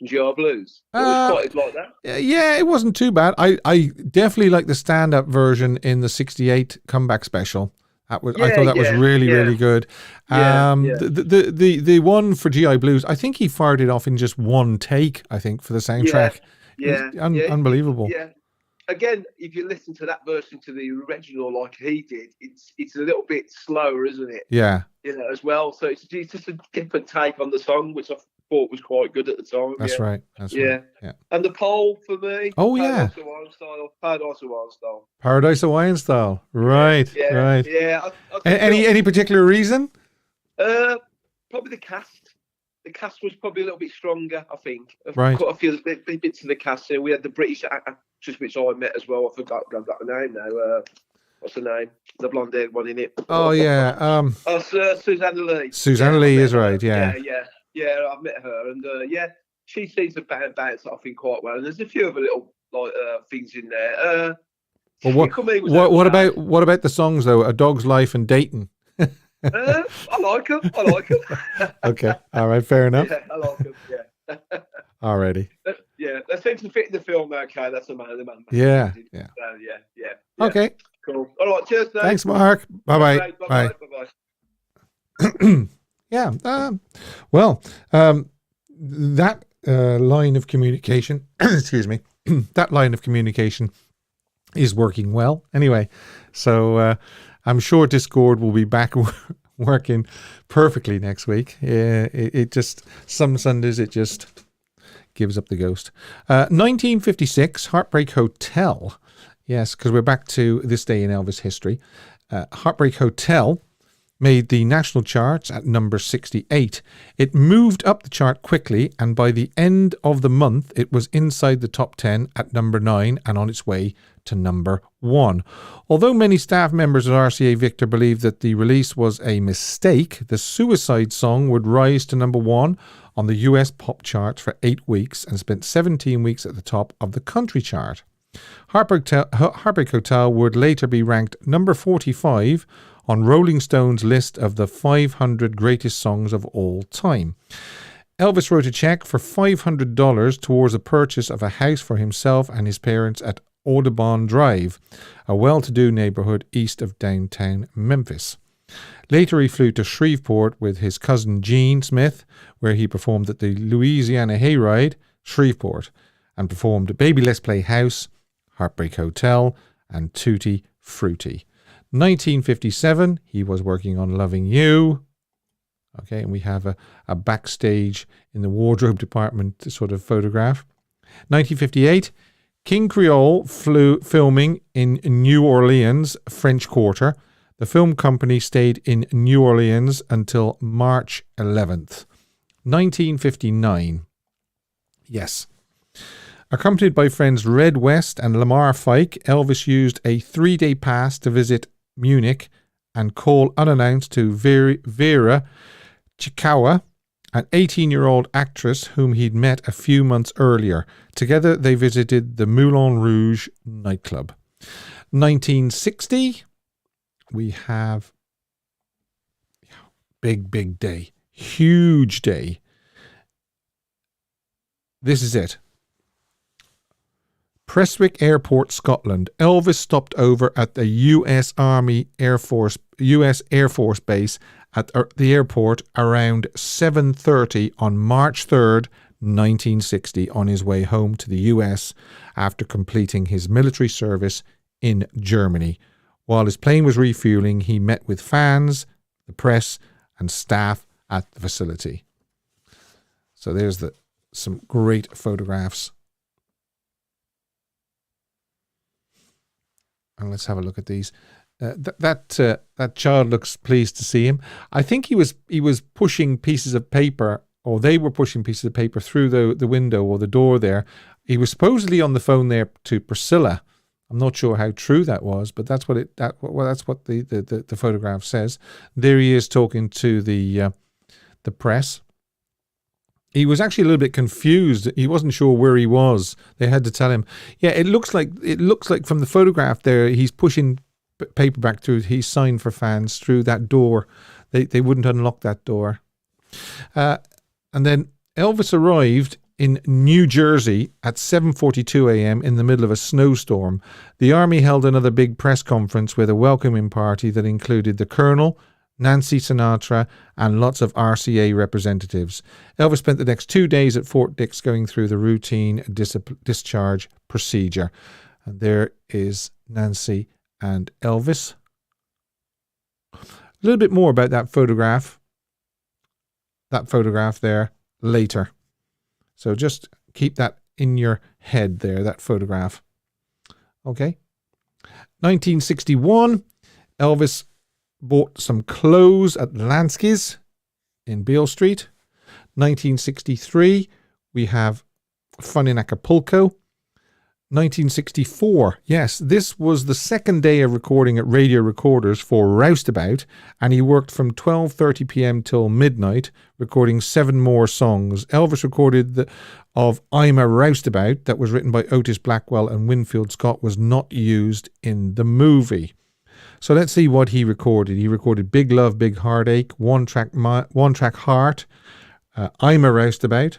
GR Blues. It was quite like that. Yeah, it wasn't too bad. I definitely like the stand-up version in the '68 comeback special. I thought that was really good. The one for GI Blues, I think he fired it off in just one take. I think for the soundtrack. Unbelievable. Yeah. Again, if you listen to that version to the original like he did, it's a little bit slower, isn't it? Yeah. As well. So it's just a different take on the song, which I thought was quite good at the time. That's right. Right. Yeah. And the poll for me. Oh yeah. Paradise of Wine Style. Paradise of Wine Style. Right. Yeah. Right. Yeah. Any particular reason? Probably the cast. The cast was probably a little bit stronger, I think. Right. Quite a few bits of the cast here. We had the British actress, which I met as well. I forgot the name now. What's her name? The blonde-haired one in it. Oh yeah. Susanna Lee. Susanna Lee is right. Yeah. Yeah, I've met her, and she seems to bounce, I think, quite well. And there's a few other little things in there. What about the songs though? A Dog's Life and Dayton. I like them. Okay, all right, fair enough. Yeah, I like them. Yeah. Alrighty. They seem to fit in the film. Okay, that's the man. Yeah. Okay. Cool. All right. Cheers. Dave. Thanks, Mark. Bye. Bye. Yeah. That line of communication, excuse me, that line of communication is working well. Anyway, so I'm sure Discord will be back working perfectly next week. It just, some Sundays, it just gives up the ghost. 1956, Heartbreak Hotel. Yes, because we're back to this day in Elvis history. Heartbreak Hotel made the national charts at number 68. It moved up the chart quickly, and by the end of the month, it was inside the top 10 at number 9 and on its way to number 1. Although many staff members at RCA Victor believed that the release was a mistake, the Suicide song would rise to number 1 on the US pop charts for 8 weeks and spent 17 weeks at the top of the country chart. Heartbreak Hotel would later be ranked number 45 on Rolling Stone's list of the 500 greatest songs of all time. Elvis wrote a check for $500 towards the purchase of a house for himself and his parents at Audubon Drive, a well-to-do neighborhood east of downtown Memphis. Later he flew to Shreveport with his cousin Gene Smith, where he performed at the Louisiana Hayride, Shreveport, and performed Baby Let's Play House, Heartbreak Hotel, and Tutti Frutti. 1957, he was working on Loving You. Okay, and we have a backstage in the wardrobe department sort of photograph. 1958, King Creole filming in New Orleans, French Quarter. The film company stayed in New Orleans until March 11th. 1959, yes. Accompanied by friends Red West and Lamar Fike, Elvis used a 3-day pass to visit Munich and call unannounced to Vera Chikawa, an 18-year-old actress whom he'd met a few months earlier. Together, they visited the Moulin Rouge nightclub. 1960, we have big day, huge day. This is it. Prestwick Airport, Scotland. Elvis stopped over at the US Air Force Base at the airport around 7:30 on March 3rd, 1960, on his way home to the US after completing his military service in Germany. While his plane was refueling, he met with fans, the press, and staff at the facility. So there's some great photographs. And let's have a look at these. That child looks pleased to see him. I think he was pushing pieces of paper, or they were pushing pieces of paper through the window or the door there. He was supposedly on the phone there to Priscilla. I'm not sure how true that was, but that's what the photograph says. There he is talking to the press. He was actually a little bit confused. He wasn't sure where he was. They had to tell him. Yeah, it looks like from the photograph there, he's pushing paper back through. He's signed for fans through that door. They wouldn't unlock that door. And then Elvis arrived in New Jersey at 7:42 a.m. in the middle of a snowstorm. The Army held another big press conference with a welcoming party that included the Colonel, Nancy Sinatra, and lots of RCA representatives. Elvis spent the next 2 days at Fort Dix going through the routine discharge procedure. And there is Nancy and Elvis. A little bit more about that photograph there later. So just keep that in your head there, that photograph. Okay. 1961, Elvis bought some clothes at Lansky's in Beale Street. 1963, we have Fun in Acapulco. 1964, yes, this was the second day of recording at Radio Recorders for Roustabout, and he worked from 12:30 p.m. till midnight, recording 7 more songs. Elvis recorded of I'm a Roustabout, that was written by Otis Blackwell and Winfield Scott, was not used in the movie. So let's see what he recorded. He recorded Big Love, Big Heartache, One Track Heart, I'm a Roustabout,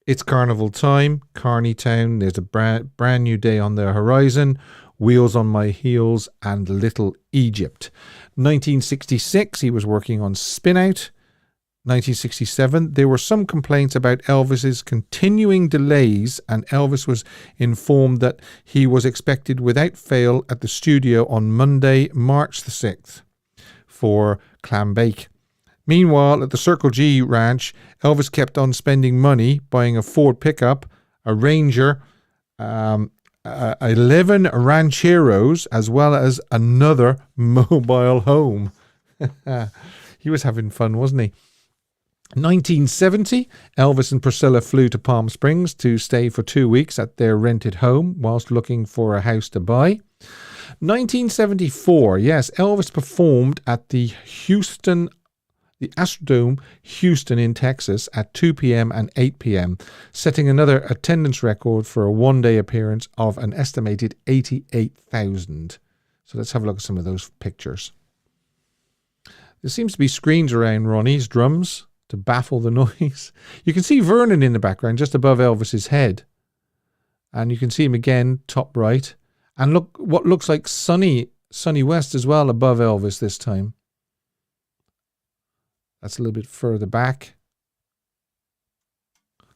It's Carnival Time, Carney Town, There's a brand new day on the horizon, Wheels on My Heels, and Little Egypt. 1966, he was working on Spin Out. 1967, there were some complaints about Elvis's continuing delays, and Elvis was informed that he was expected without fail at the studio on Monday, March the 6th for Clam Bake. Meanwhile, at the Circle G ranch, Elvis kept on spending money, buying a Ford pickup, a Ranger, 11 Rancheros, as well as another mobile home. He was having fun, wasn't he? 1970, Elvis and Priscilla flew to Palm Springs to stay for 2 weeks at their rented home whilst looking for a house to buy. 1974, yes, Elvis performed at the Astrodome Houston in Texas at 2 p.m. and 8 p.m., setting another attendance record for a one-day appearance of an estimated 88,000. So let's have a look at some of those pictures. There seems to be screens around Ronnie's drums to baffle the noise. You can see Vernon in the background just above Elvis's head. And you can see him again, top right. And look what looks like Sonny West as well above Elvis this time. That's a little bit further back.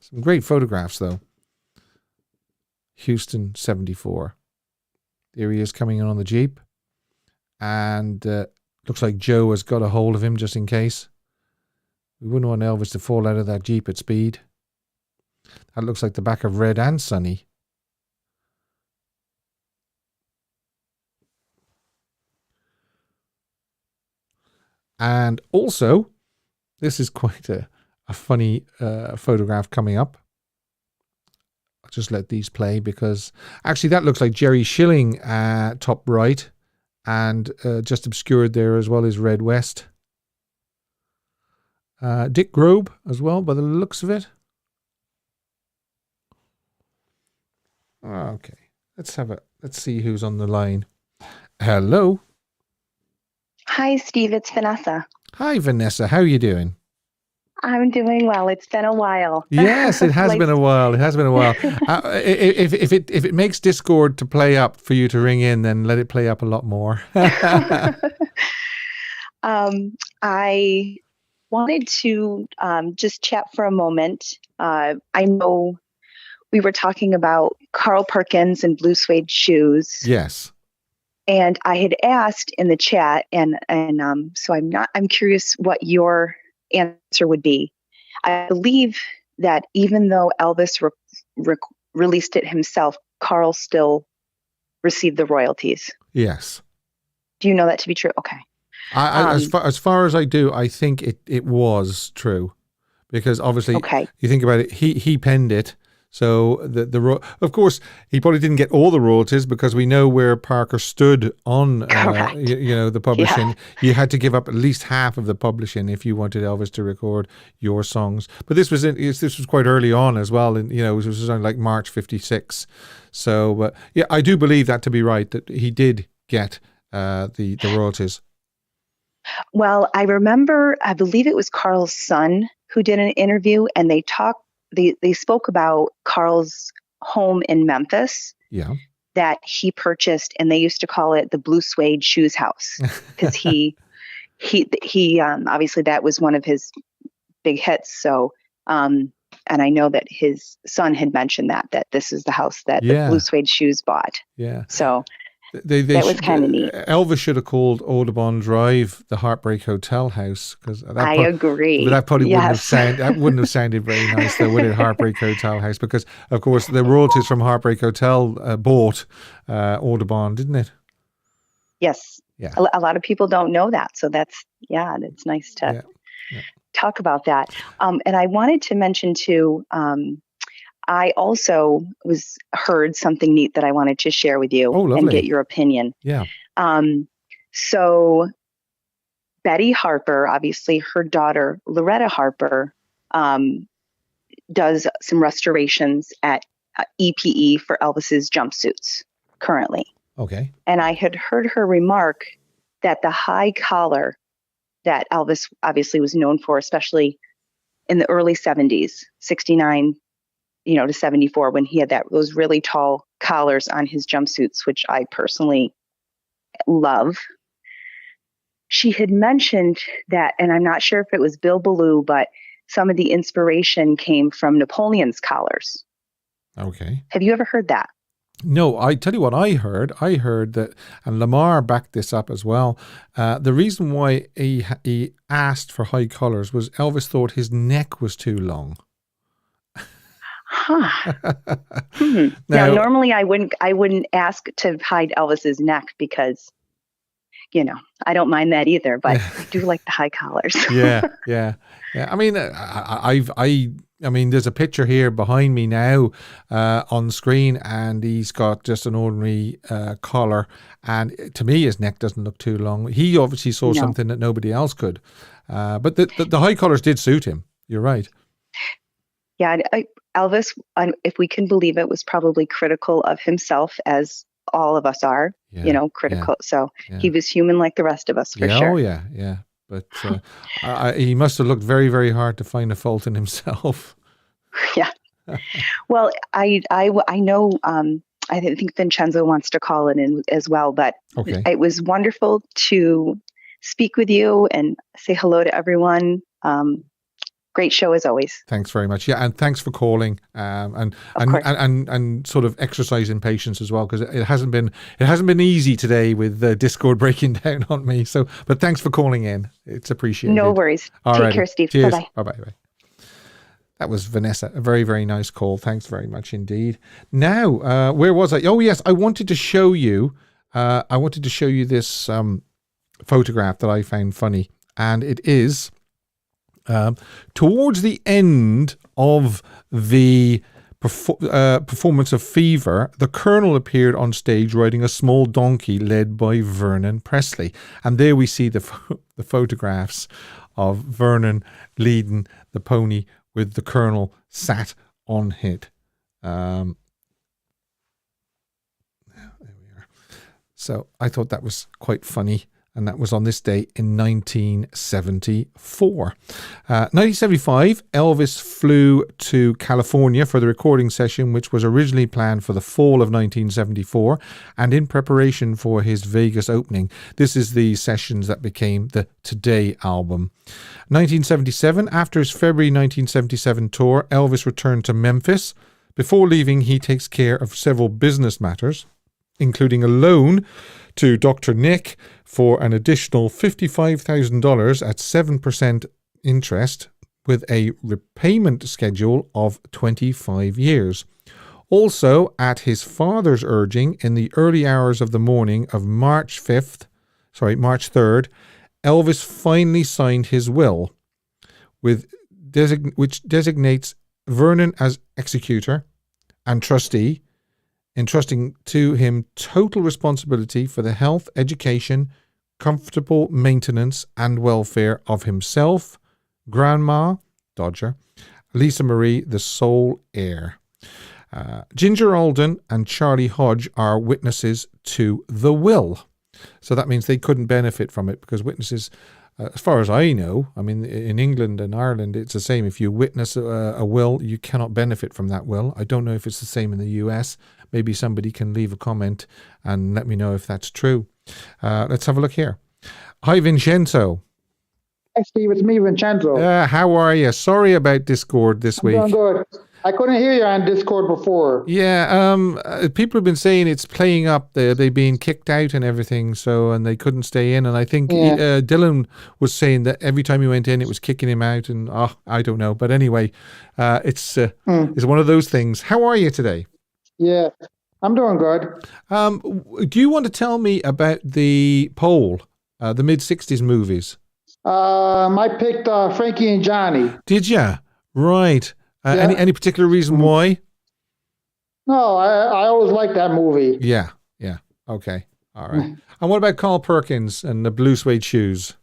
Some great photographs though. Houston 74. There he is coming in on the Jeep. And looks like Joe has got a hold of him just in case. We wouldn't want Elvis to fall out of that Jeep at speed. That looks like the back of Red and Sonny. And also, this is quite a funny photograph coming up. I'll just let these play because actually that looks like Jerry Schilling top right, and just obscured there as well as Red West. Dick Grobe as well, by the looks of it. Okay, let's see who's on the line. Hello. Hi, Steve. It's Vanessa. Hi, Vanessa. How are you doing? I'm doing well. It's been a while. Yes, it has been a while. It has been a while. If it makes Discord to play up for you to ring in, then let it play up a lot more. I wanted to just chat for a moment. I know we were talking about Carl Perkins and Blue Suede Shoes. Yes. And I had asked in the chat, and so I'm curious what your answer would be. I believe that even though Elvis released it himself, Carl still received the royalties. Yes. Do you know that to be true? Okay. As far as I do, I think it was true, because obviously, you think about it, he penned it. So of course, he probably didn't get all the royalties, because we know where Parker stood on, the publishing. Yeah. You had to give up at least half of the publishing if you wanted Elvis to record your songs. But this was quite early on as well, and it was only like March '56. So I do believe that to be right, that he did get the royalties. Well, I believe it was Carl's son who did an interview, and they spoke about Carl's home in Memphis. Yeah. That he purchased, and they used to call it the Blue Suede Shoes house, because he obviously that was one of his big hits. So, and I know that his son had mentioned that this is the house that the Blue Suede Shoes bought. Yeah. So that was kind of neat. Elvis should have called Audubon Drive the Heartbreak Hotel House, because I agree. But that probably wouldn't have sounded very nice, though, would it? Heartbreak Hotel House, because of course the royalties from Heartbreak Hotel bought Audubon, didn't it? Yes. Yeah. A lot of people don't know that, so it's nice to talk about that. And I wanted to mention too. I also heard something neat that I wanted to share with you and get your opinion. Yeah. So Betty Harper, obviously her daughter, Loretta Harper, does some restorations at EPE for Elvis's jumpsuits currently. Okay. And I had heard her remark that the high collar that Elvis obviously was known for, especially in the early 70s, 69, to 74, when he had those really tall collars on his jumpsuits, which I personally love. She had mentioned that, and I'm not sure if it was Bill Ballou, but some of the inspiration came from Napoleon's collars. Okay. Have you ever heard that? No, I tell you what I heard. I heard that, and Lamar backed this up as well. The reason why he asked for high collars was Elvis thought his neck was too long. Huh. Now, normally I wouldn't ask to hide Elvis's neck, because, I don't mind that either, but I do like the high collars. Yeah. I mean, there's a picture here behind me now on screen, and he's got just an ordinary collar, and to me, his neck doesn't look too long. He obviously saw something that nobody else could, but the high collars did suit him. You're right. Yeah, Elvis, if we can believe it, was probably critical of himself, as all of us are, critical. Yeah, so he was human like the rest of us, for sure. Oh, yeah. But he must have looked very, very hard to find a fault in himself. Yeah. Well, I know, I think Vincenzo wants to call it in as well, but it was wonderful to speak with you and say hello to everyone. Great show as always. Thanks very much. Yeah, and thanks for calling and sort of exercising patience as well, because it hasn't been easy today with Discord breaking down on me. So, but thanks for calling in. It's appreciated. No worries. Take care, Steve. Cheers. Bye-bye. Bye. That was Vanessa. A very, very nice call. Thanks very much indeed. Now, where was I? Oh yes, I wanted to show you. This photograph that I found funny, and it is. Towards the end of the performance of Fever, the Colonel appeared on stage riding a small donkey led by Vernon Presley. And there we see the photographs of Vernon leading the pony with the Colonel sat on it. There we are. So I thought that was quite funny. And that was on this day in 1974. 1975, Elvis flew to California for the recording session, which was originally planned for the fall of 1974, and in preparation for his Vegas opening. This is the sessions that became the Today album. 1977, after his February 1977 tour, Elvis returned to Memphis. Before leaving, he takes care of several business matters, including a loan to Dr. Nick for an additional $55,000 at 7% interest with a repayment schedule of 25 years. Also, at his father's urging, in the early hours of the morning of March 3rd, Elvis finally signed his will, which designates Vernon as executor and trustee, entrusting to him total responsibility for the health, education, comfortable maintenance and welfare of himself, Grandma, Dodger, Lisa Marie, the sole heir. Ginger Alden and Charlie Hodge are witnesses to the will. So that means they couldn't benefit from it because witnesses, as far as I know, I mean, in England and Ireland, it's the same. If you witness a will, you cannot benefit from that will. I don't know if it's the same in the US. Maybe somebody can leave a comment and let me know if that's true. Let's have a look here. Hi, Vincenzo. Hi, Steve. It's me, Vincenzo. How are you? Sorry about Discord this week. I'm doing good. I couldn't hear you on Discord before. Yeah, people have been saying it's playing up. They've been kicked out and everything, and they couldn't stay in. And I think Dylan was saying that every time he went in, it was kicking him out. And I don't know. But anyway, it's one of those things. How are you today? Yeah, I'm doing good. Do you want to tell me about the poll, the mid-60s movies? I picked Frankie and Johnny. Did you? Right. Yeah. Any particular reason why? No, I always liked that movie. Yeah. Okay. All right. And what about Carl Perkins and the Blue Suede Shoes?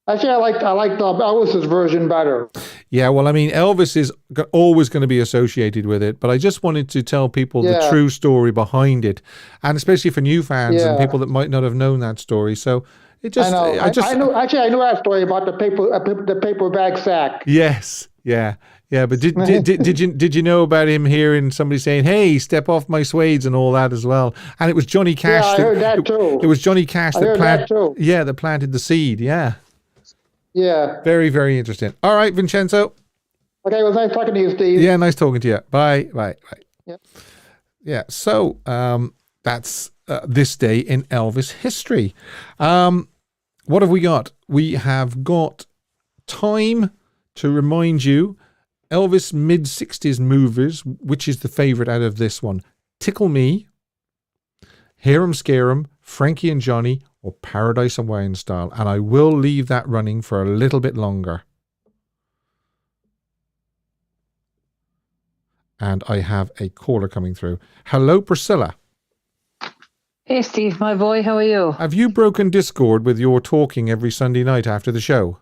Actually, I liked Elvis's version better. Yeah, well, I mean, Elvis is always going to be associated with it, but I just wanted to tell people the true story behind it, and especially for new fans and people that might not have known that story. So it just, I knew that story about the paper bag sack. Yes, yeah. But did you know about him hearing somebody saying, "Hey, step off my suedes" and all that as well? And it was Johnny Cash. Yeah, I heard that too. It was Johnny Cash that planted the seed. Yeah. Yeah. Very, very interesting. All right, Vincenzo. Okay, it was nice talking to you, Steve. Yeah, nice talking to you. Bye. Yep. Yeah, so that's this day in Elvis history. What have we got? We have got time to remind you Elvis mid-60s movies, which is the favorite out of this one? Tickle Me, Hear 'em Scare 'em, Frankie and Johnny, or Paradise and Wine Style. And I will leave that running for a little bit longer. And I have a caller coming through. Hello, Priscilla. Hey, Steve, my boy, how are you? Have you broken Discord with your talking every Sunday night after the show?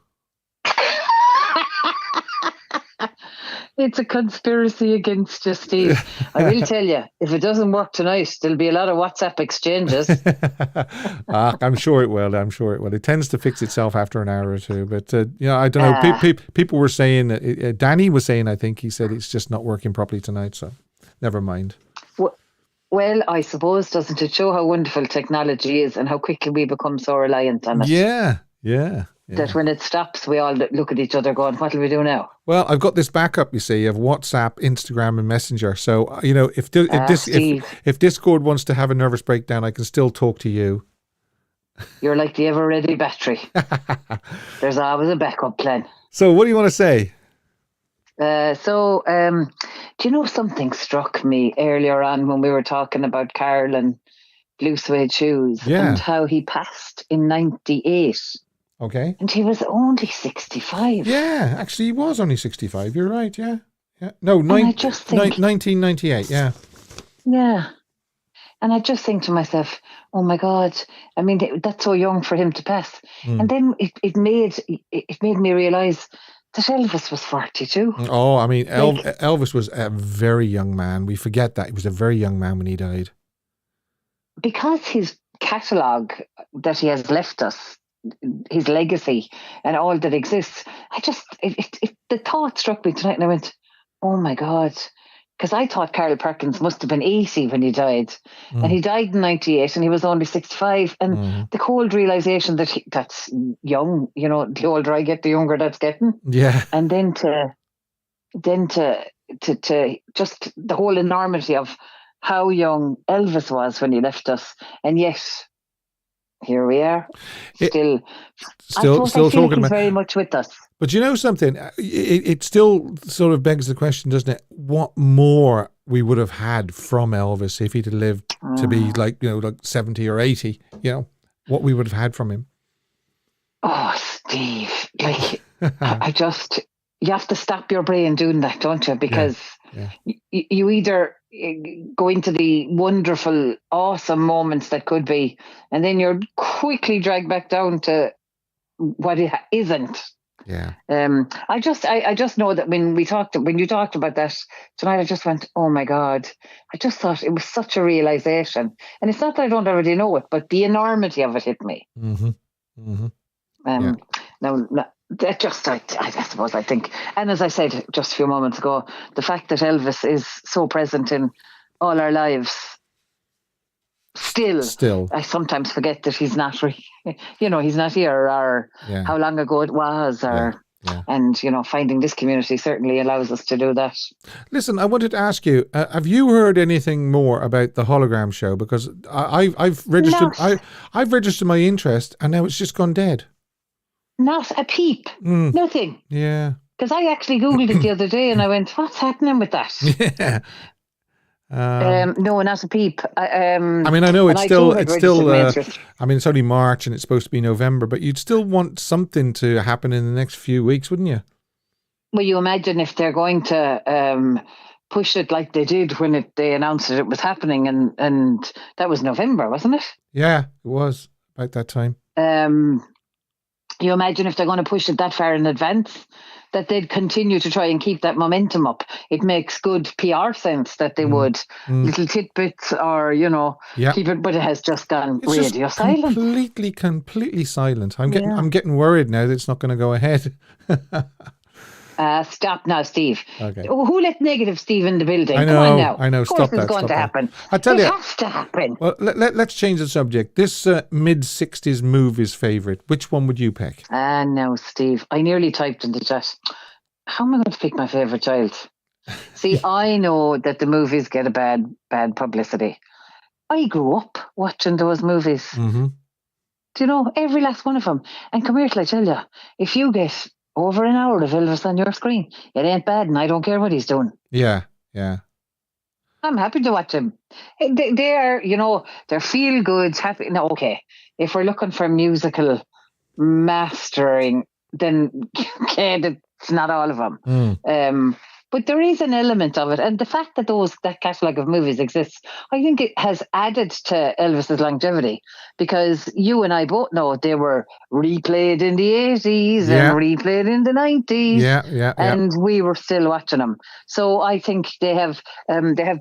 It's a conspiracy against you, Steve. I will tell you, if it doesn't work tonight, there'll be a lot of WhatsApp exchanges. I'm sure it will. It tends to fix itself after an hour or two. But, I don't know. People were saying, Danny was saying, I think he said it's just not working properly tonight. So never mind. Well, I suppose, doesn't it show how wonderful technology is and how quickly we become so reliant on it? Yeah. That when it stops, we all look at each other going, what will we do now? Well, I've got this backup, you see, of WhatsApp, Instagram, and Messenger. So, if Discord wants to have a nervous breakdown, I can still talk to you. You're like the ever-ready battery. There's always a backup plan. So, what do you want to say? Do you know something struck me earlier on when we were talking about Carl and Blue Suede Shoes and how he passed in 98? Okay. And he was only 65. Yeah, actually he was only 65. You're right, yeah. No, 1998, yeah. Yeah. And I just think to myself, oh my God, I mean, that's so young for him to pass. And then it made me realise that Elvis was 42. Oh, I mean, Elvis was a very young man. We forget that. He was a very young man when he died. Because his catalogue that he has left us, his legacy and all that exists, the thought struck me tonight and I went, oh my God. Because I thought Carl Perkins must have been 80 when he died. And he died in 98 and he was only 65. And the cold realisation that that's young, you know, the older I get, the younger that's getting. Yeah. And then to just the whole enormity of how young Elvis was when he left us. And yet, here we are, still talking about very much with us. But you know something, it still sort of begs the question, doesn't it? What more we would have had from Elvis if he'd lived to be like 70 or 80, what we would have had from him. Oh, Steve, like you have to stop your brain doing that, don't you? Because you either go into the wonderful, awesome moments that could be, and then you're quickly dragged back down to what it isn't. Yeah. I just know that when you talked about that tonight, I just went, oh my God. I just thought it was such a realization. And it's not that I don't already know it, but the enormity of it hit me. Now, that just, I suppose, I think, and as I said just a few moments ago, the fact that Elvis is so present in all our lives, still, I sometimes forget that he's not, he's not here, or how long ago it was, or, and, finding this community certainly allows us to do that. Listen, I wanted to ask you, have you heard anything more about the hologram show? Because I've registered, I've registered my interest, and now it's just gone dead. Not a peep. Nothing. Yeah. Because I actually Googled it the other day and I went, what's happening with that? Yeah. No, not a peep. I mean, I know it's still, I mean, it's only March and it's supposed to be November, but you'd still want something to happen in the next few weeks, wouldn't you? Well, you imagine if they're going to push it like they did when they announced that it was happening, and that was November, wasn't it? Yeah, it was about that time. You imagine if they're going to push it that far in advance, that they'd continue to try and keep that momentum up. It makes good PR sense that they would. Little tidbits or, keep it, but it has just gone radio silent. Completely silent. I'm getting worried now that it's not going to go ahead. Stop now, Steve. Okay. Who let negative Steve in the building? I know, come on now. I know. Of course it's going to happen. I tell you, it has to happen. Well, let's change the subject. This mid-60s movie's favourite. Which one would you pick? No, Steve. I nearly typed in the chat. How am I going to pick my favourite child? See, I know that the movies get a bad publicity. I grew up watching those movies. Mm-hmm. Do you know, every last one of them. And come here till I tell you, if you get over an hour of Elvis on your screen, it ain't bad, and I don't care what he's doing. Yeah. I'm happy to watch him. They're, they're feel good, happy. No, okay. If we're looking for musical mastering, then it's not all of them. But there is an element of it. And the fact that that catalogue of movies exists, I think it has added to Elvis's longevity, because you and I both know they were replayed in the 80s and replayed in the 90s. And we were still watching them. So I think they have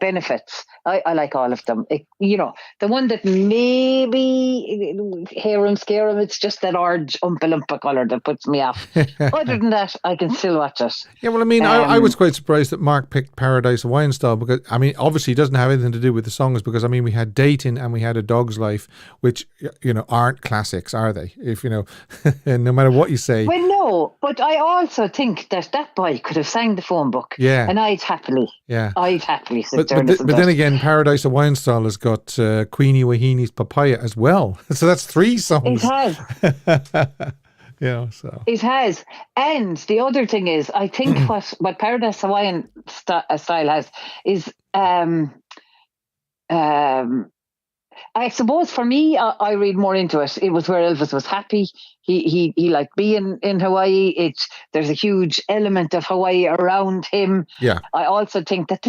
benefits. I like all of them. The one that maybe hear him, scare him, it's just that orange Oompa colour that puts me off. Other than that, I can still watch it. Yeah, well, I mean, I was quite surprised that Mark picked Paradise Wine Style, because, I mean, obviously it doesn't have anything to do with the songs, because, I mean, we had Dating and we had A Dog's Life, which, aren't classics, are they? If, no matter what you say. Well, no, but I also think that boy could have sang the phone book. Yeah. And I'd happily sit there and listen But then again, Paradise of Wine Style has got Queenie Wahini's Papaya as well. So that's 3 songs. It has. So it has. And the other thing is, I think what Paradise Hawaiian style has is, I suppose for me, I read more into it. It was where Elvis was happy. He liked being in Hawaii. There's a huge element of Hawaii around him. Yeah. I also think that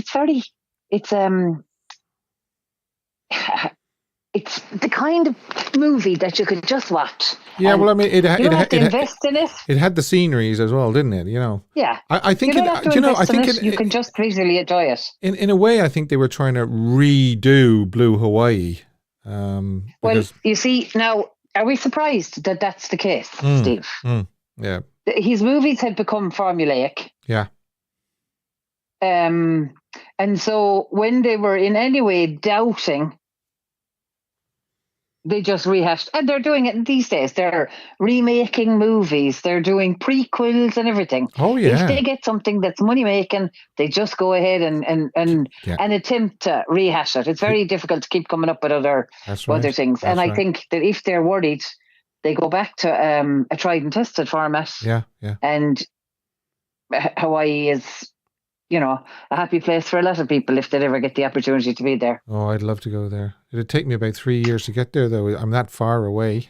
it's the kind of movie that you could just watch. Yeah, well, I mean, you don't have to invest in it. It had the sceneries as well, didn't it? You know. Yeah. I think you don't have to invest in it. You can just visually enjoy it. In a way, I think they were trying to redo Blue Hawaii. Well, you see, now, are we surprised that that's the case, Steve? Yeah. His movies had become formulaic. Yeah. And so when they were in any way doubting, they just rehashed, and they're doing it these days. They're remaking movies. They're doing prequels and everything. Oh yeah. If they get something that's money making, they just go ahead and attempt to rehash it. It's very difficult to keep coming up with other things. That's I think that if they're worried, they go back to a tried and tested format. Yeah, yeah. And Hawaii is, a happy place for a lot of people if they'd ever get the opportunity to be there. Oh, I'd love to go there. It'd take me about 3 years to get there, though. I'm that far away.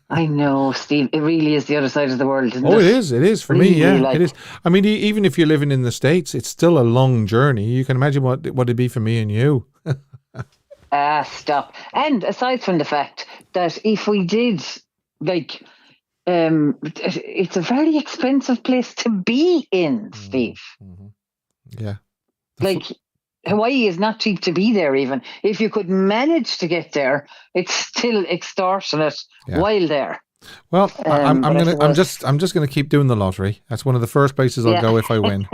I know, Steve. It really is the other side of the world, isn't it? Oh, it is. It is for me, yeah. It is. I mean, even if you're living in the States, it's still a long journey. You can imagine what it'd be for me and you. Stop. And aside from the fact that if we did, it's a very expensive place to be in, Steve. Mm-hmm. Yeah. Hawaii is not cheap to be there. Even if you could manage to get there, it's still extortionate while there. Well, I'm just gonna keep doing the lottery. That's one of the first places I'll go if I win.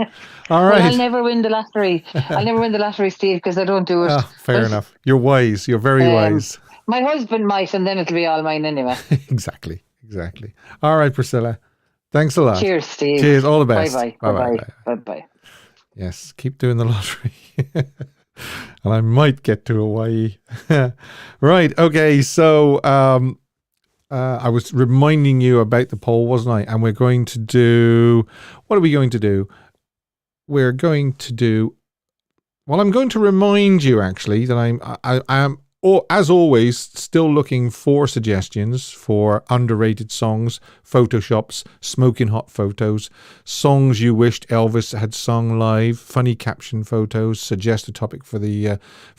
All right. Well, I'll never win the lottery. I'll never win the lottery, Steve, because I don't do it. Fair enough. You're wise. You're very wise. My husband might, and then it'll be all mine anyway. Exactly. All right, Priscilla. Thanks a lot. Cheers, Steve. Cheers. All the best. Bye-bye. Yes, keep doing the lottery. And I might get to Hawaii. Right. Okay. So I was reminding you about the poll, wasn't I? And we're going to do... What are we going to do? We're going to do... Well, I'm going to remind you, actually, that I am... as always, still looking for suggestions for underrated songs, photoshops, smoking hot photos, songs you wished Elvis had sung live, funny caption photos, suggest a topic for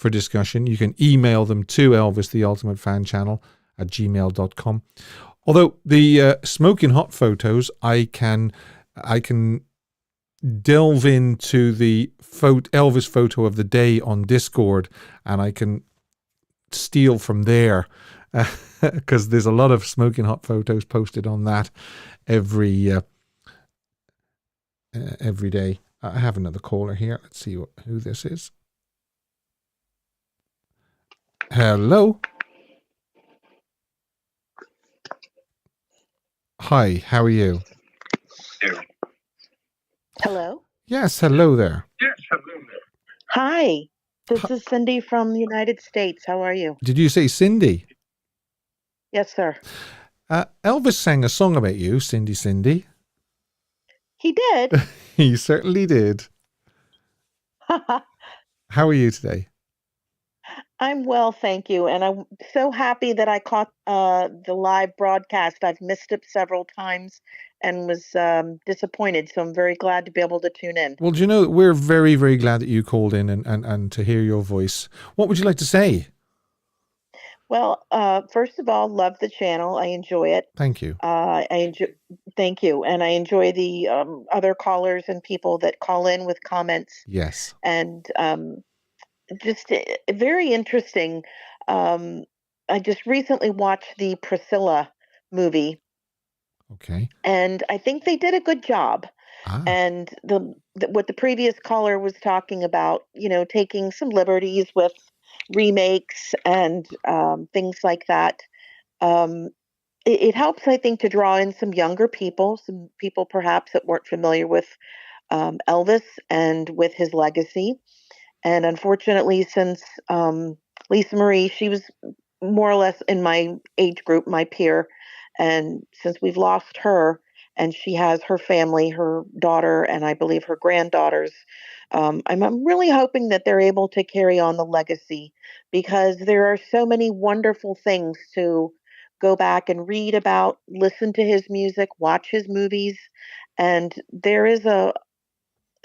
discussion. You can email them to Elvis the Ultimate Fan Channel at gmail.com. Although the smoking hot photos, I can delve into the Elvis photo of the day on Discord, and I can steal from there because there's a lot of smoking hot photos posted on that every day. I have another caller here. Let's see who this is. Hello. Hi, how are you? Hello. Yes, hello there. Hi. This is Cindy from the United States. How are you? Did you say Cindy? Yes, sir. Elvis sang a song about you, Cindy. He did. He certainly did. How are you today? I'm well, thank you. And I'm so happy that I caught the live broadcast. I've missed it several times and was disappointed. So I'm very glad to be able to tune in. Well, do you know, we're very, very glad that you called in and to hear your voice. What would you like to say? Well, first of all, love the channel. I enjoy it. Thank you. Thank you. And I enjoy the other callers and people that call in with comments. Yes. And just very interesting. I just recently watched the Priscilla movie. Okay. And I think they did a good job. And what the previous caller was talking about, taking some liberties with remakes and things like that. It helps, I think, to draw in some younger people, some people perhaps that weren't familiar with Elvis and with his legacy. And unfortunately, since Lisa Marie, she was more or less in my age group, my peer. And since we've lost her, and she has her family, her daughter, and I believe her granddaughters, I'm really hoping that they're able to carry on the legacy, because there are so many wonderful things to go back and read about, listen to his music, watch his movies. And there is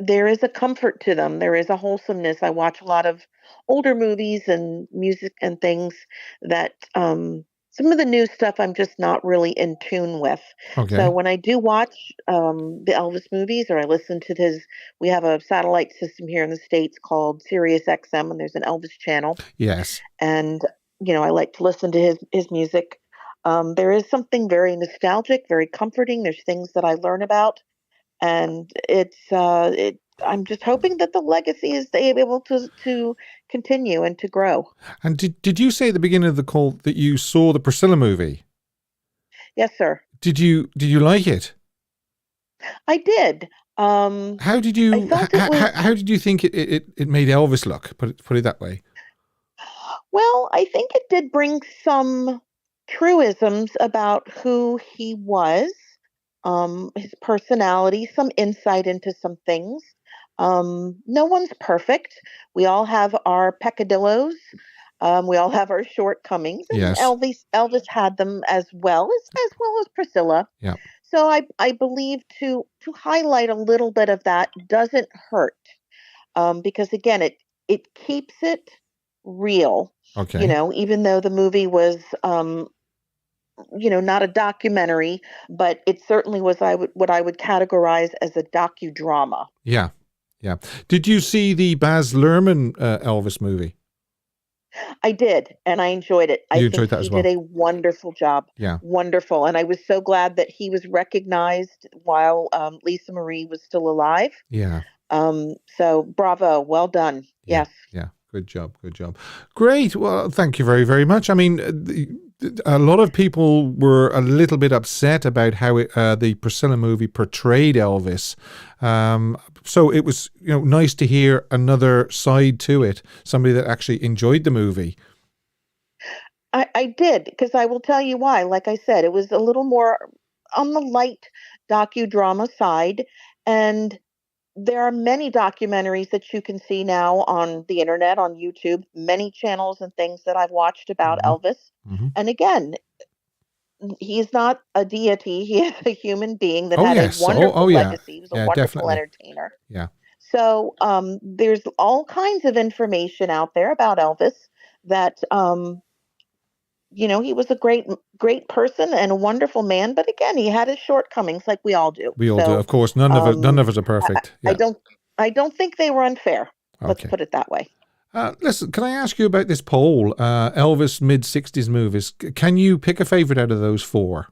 there is a comfort to them. There is a wholesomeness. I watch a lot of older movies and music and things that some of the new stuff I'm just not really in tune with. Okay. So when I do watch the Elvis movies, or I listen to we have a satellite system here in the States called Sirius XM, and there's an Elvis channel. Yes. And, I like to listen to his music. There is something very nostalgic, very comforting. There's things that I learn about. And I'm just hoping that the legacy is able to continue and to grow. And did you say at the beginning of the call that you saw the Priscilla movie? Yes, sir. Did you like it? I did. How did you how did you think it made Elvis look? Put it that way. Well, I think it did bring some truisms about who he was. His personality, some insight into some things. No one's perfect. We all have our peccadillos. We all have our shortcomings. And yes. Elvis had them as well as Priscilla. Yeah. So I believe to highlight a little bit of that doesn't hurt. Because again, it keeps it real. Okay. Even though the movie was not a documentary, but it certainly was what I would categorize as a docudrama. Yeah. Yeah. Did you see the Baz Luhrmann Elvis movie? I did, and I enjoyed it. I think that he as well. did a wonderful job. Yeah. Wonderful. And I was so glad that he was recognized while Lisa Marie was still alive. Yeah. So bravo. Well done. Yeah. Yes. Yeah. Good job. Good job. Great. Well, thank you very, very much. I mean, a lot of people were a little bit upset about how the Priscilla movie portrayed Elvis. So it was, nice to hear another side to it. Somebody that actually enjoyed the movie. I did, because I will tell you why. Like I said, it was a little more on the light docudrama side, and there are many documentaries that you can see now on the internet, on YouTube, many channels and things that I've watched about Elvis. Mm-hmm. And again, he's not a deity. He is a human being that had a wonderful legacy. He was a wonderful definitely. entertainer. Yeah. So there's all kinds of information out there about Elvis that, he was a great person and a wonderful man. But again, he had his shortcomings, like we all do. We all do, of course. None of us are perfect. I don't think they were unfair. Okay. Let's put it that way. Listen, can I ask you about this poll? Elvis mid-60s movies. Can you pick a favorite out of those four?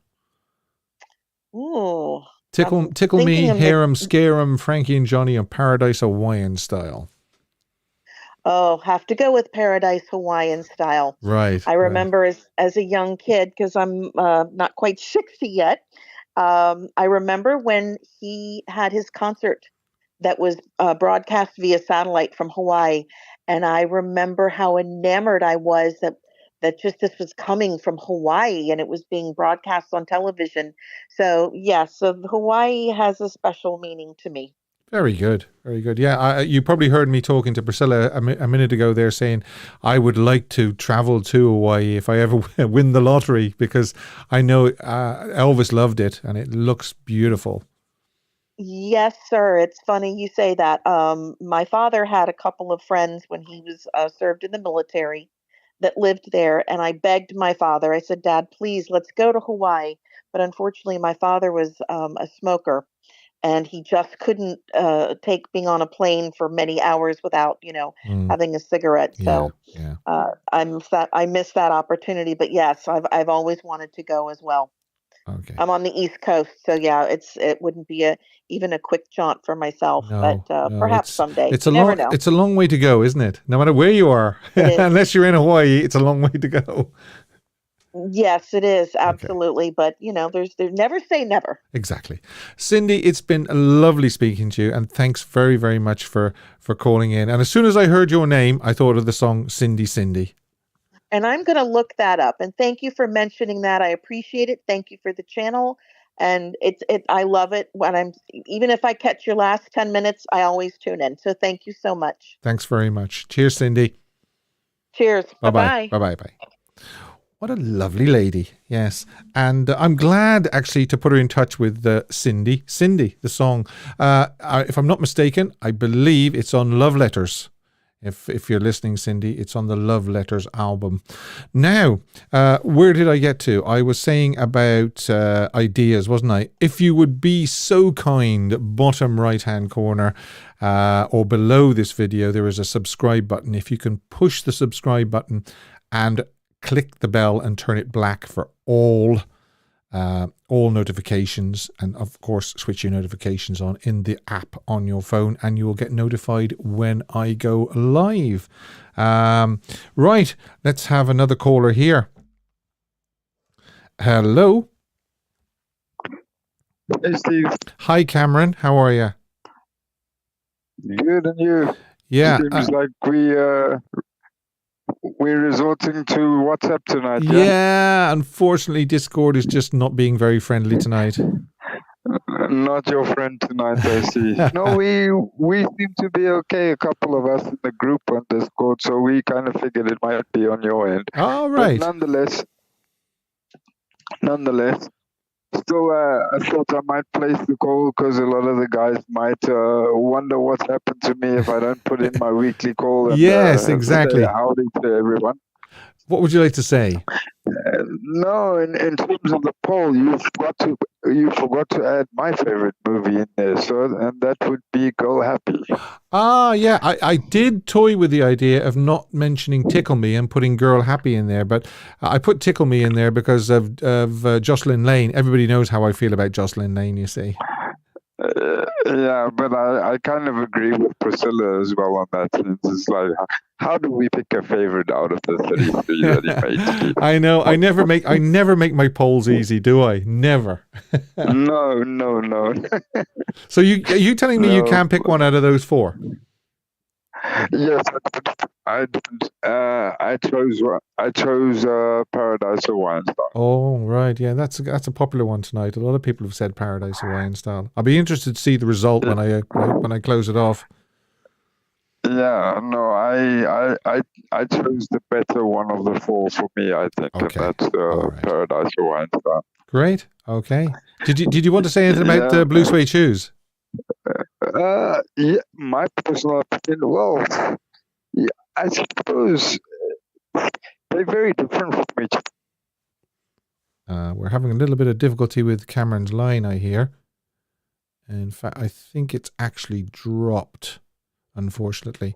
Ooh. Tickle Me, Harem, Scarum, Frankie and Johnny, and Paradise Hawaiian Style. Oh, have to go with Paradise Hawaiian Style. Right. I remember as a young kid, because I'm not quite 60 yet, I remember when he had his concert that was broadcast via satellite from Hawaii. And I remember how enamored I was that just this was coming from Hawaii and it was being broadcast on television. So, so Hawaii has a special meaning to me. Very good. Very good. Yeah, you probably heard me talking to Priscilla a minute ago there saying I would like to travel to Hawaii if I ever win the lottery, because I know Elvis loved it and it looks beautiful. Yes, sir. It's funny you say that. My father had a couple of friends when he was served in the military that lived there, and I begged my father. I said, Dad, please, let's go to Hawaii. But unfortunately, my father was a smoker, and he just couldn't take being on a plane for many hours without, having a cigarette. So I missed that opportunity. But yes, I've always wanted to go as well. Okay. I'm on the East Coast, so it wouldn't be even a quick jaunt for myself, but perhaps someday. It's a long way to go, isn't it? No matter where you are, unless you're in Hawaii, it's a long way to go. Yes, it is, absolutely. Okay. But there's never say never. Exactly. Cindy, it's been lovely speaking to you, and thanks very, very much for calling in. And as soon as I heard your name, I thought of the song Cindy, Cindy. And I'm going to look that up. And thank you for mentioning that. I appreciate it. Thank you for the channel. And I love it when even if I catch your last 10 minutes, I always tune in. So thank you so much. Thanks very much. Cheers, Cindy. Cheers. Bye-bye. Bye-bye. What a lovely lady. Yes. And I'm glad actually to put her in touch with Cindy. Cindy, the song. If I'm not mistaken, I believe it's on Love Letters. If you're listening, Cindy, it's on the Love Letters album. Now, where did I get to? I was saying about ideas, wasn't I? If you would be so kind, bottom right-hand corner or below this video, there is a subscribe button. If you can push the subscribe button and click the bell and turn it black for all notifications, and of course switch your notifications on in the app on your phone, and you will get notified when I go live. Right, let's have another caller here. Hello. Hey, Steve. Hi, Cameron. How are you? Good, and you? Yeah. Seems like we're resorting to WhatsApp tonight. Yeah, unfortunately, Discord is just not being very friendly tonight. Not your friend tonight, I see. No, we seem to be okay, a couple of us in the group on Discord, so we kind of figured it might be on your end. All right. But nonetheless, still, I thought I might place the call because a lot of the guys might wonder what's happened to me if I don't put in my weekly call. And, yes, exactly. Say howdy to everyone. What would you like to say? No, in terms of the poll, you forgot to add my favorite movie in there, and that would be Go Happy. Ah, yeah, I did toy with the idea of not mentioning Tickle Me and putting Girl Happy in there, but I put Tickle Me in there because of Jocelyn Lane. Everybody knows how I feel about Jocelyn Lane, you see. Yeah, but I kind of agree with Priscilla as well on that. It's like, how do we pick a favorite out of the 33 that he made? I know. I never make my polls easy, do I? Never. No. So are you telling me you can't pick one out of those four? Yes, I didn't. I chose Paradise Hawaiian Style. Oh, right. Yeah, that's a popular one tonight. A lot of people have said Paradise Hawaiian Style. I'll be interested to see the result when I close it off. Yeah, no, I chose the better one of the four for me, I think, okay. And that's right. Paradise Hawaiian Style. Great. Okay. Did you want to say anything about Blue Suede Shoes? Yeah, my personal opinion. Well, yeah, I suppose they're very different from each other. We're having a little bit of difficulty with Cameron's line, I hear. In fact, I think it's actually dropped, unfortunately.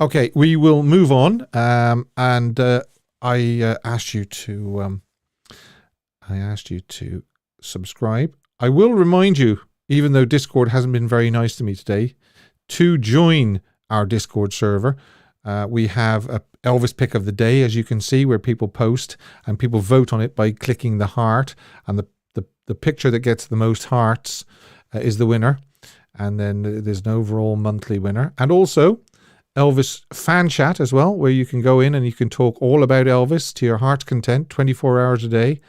Okay, we will move on. And I asked you to subscribe. I will remind you, even though Discord hasn't been very nice to me today, to join our Discord server. We have a Elvis pick of the day, as you can see, where people post and people vote on it by clicking the heart, and the picture that gets the most hearts is the winner. And then there's an overall monthly winner, and also Elvis fan chat as well, where you can go in and you can talk all about Elvis to your heart's content 24 hours a day.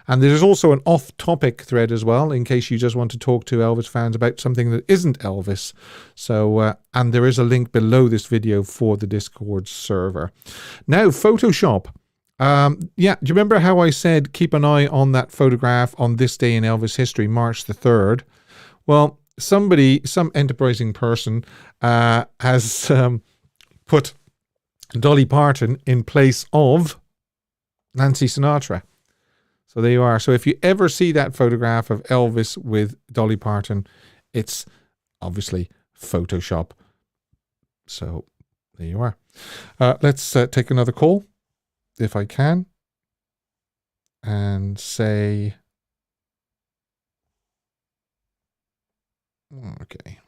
And there's also an off-topic thread as well, in case you just want to talk to Elvis fans about something that isn't Elvis. So, and there is a link below this video for the Discord server. Now, Photoshop. Yeah, do you remember how I said keep an eye on that photograph on this day in Elvis history, March the 3rd? Well, some enterprising person has put Dolly Parton in place of Nancy Sinatra. So there you are. So if you ever see that photograph of Elvis with Dolly Parton, it's obviously Photoshop. So there you are. Let's take another call, if I can, and say, okay.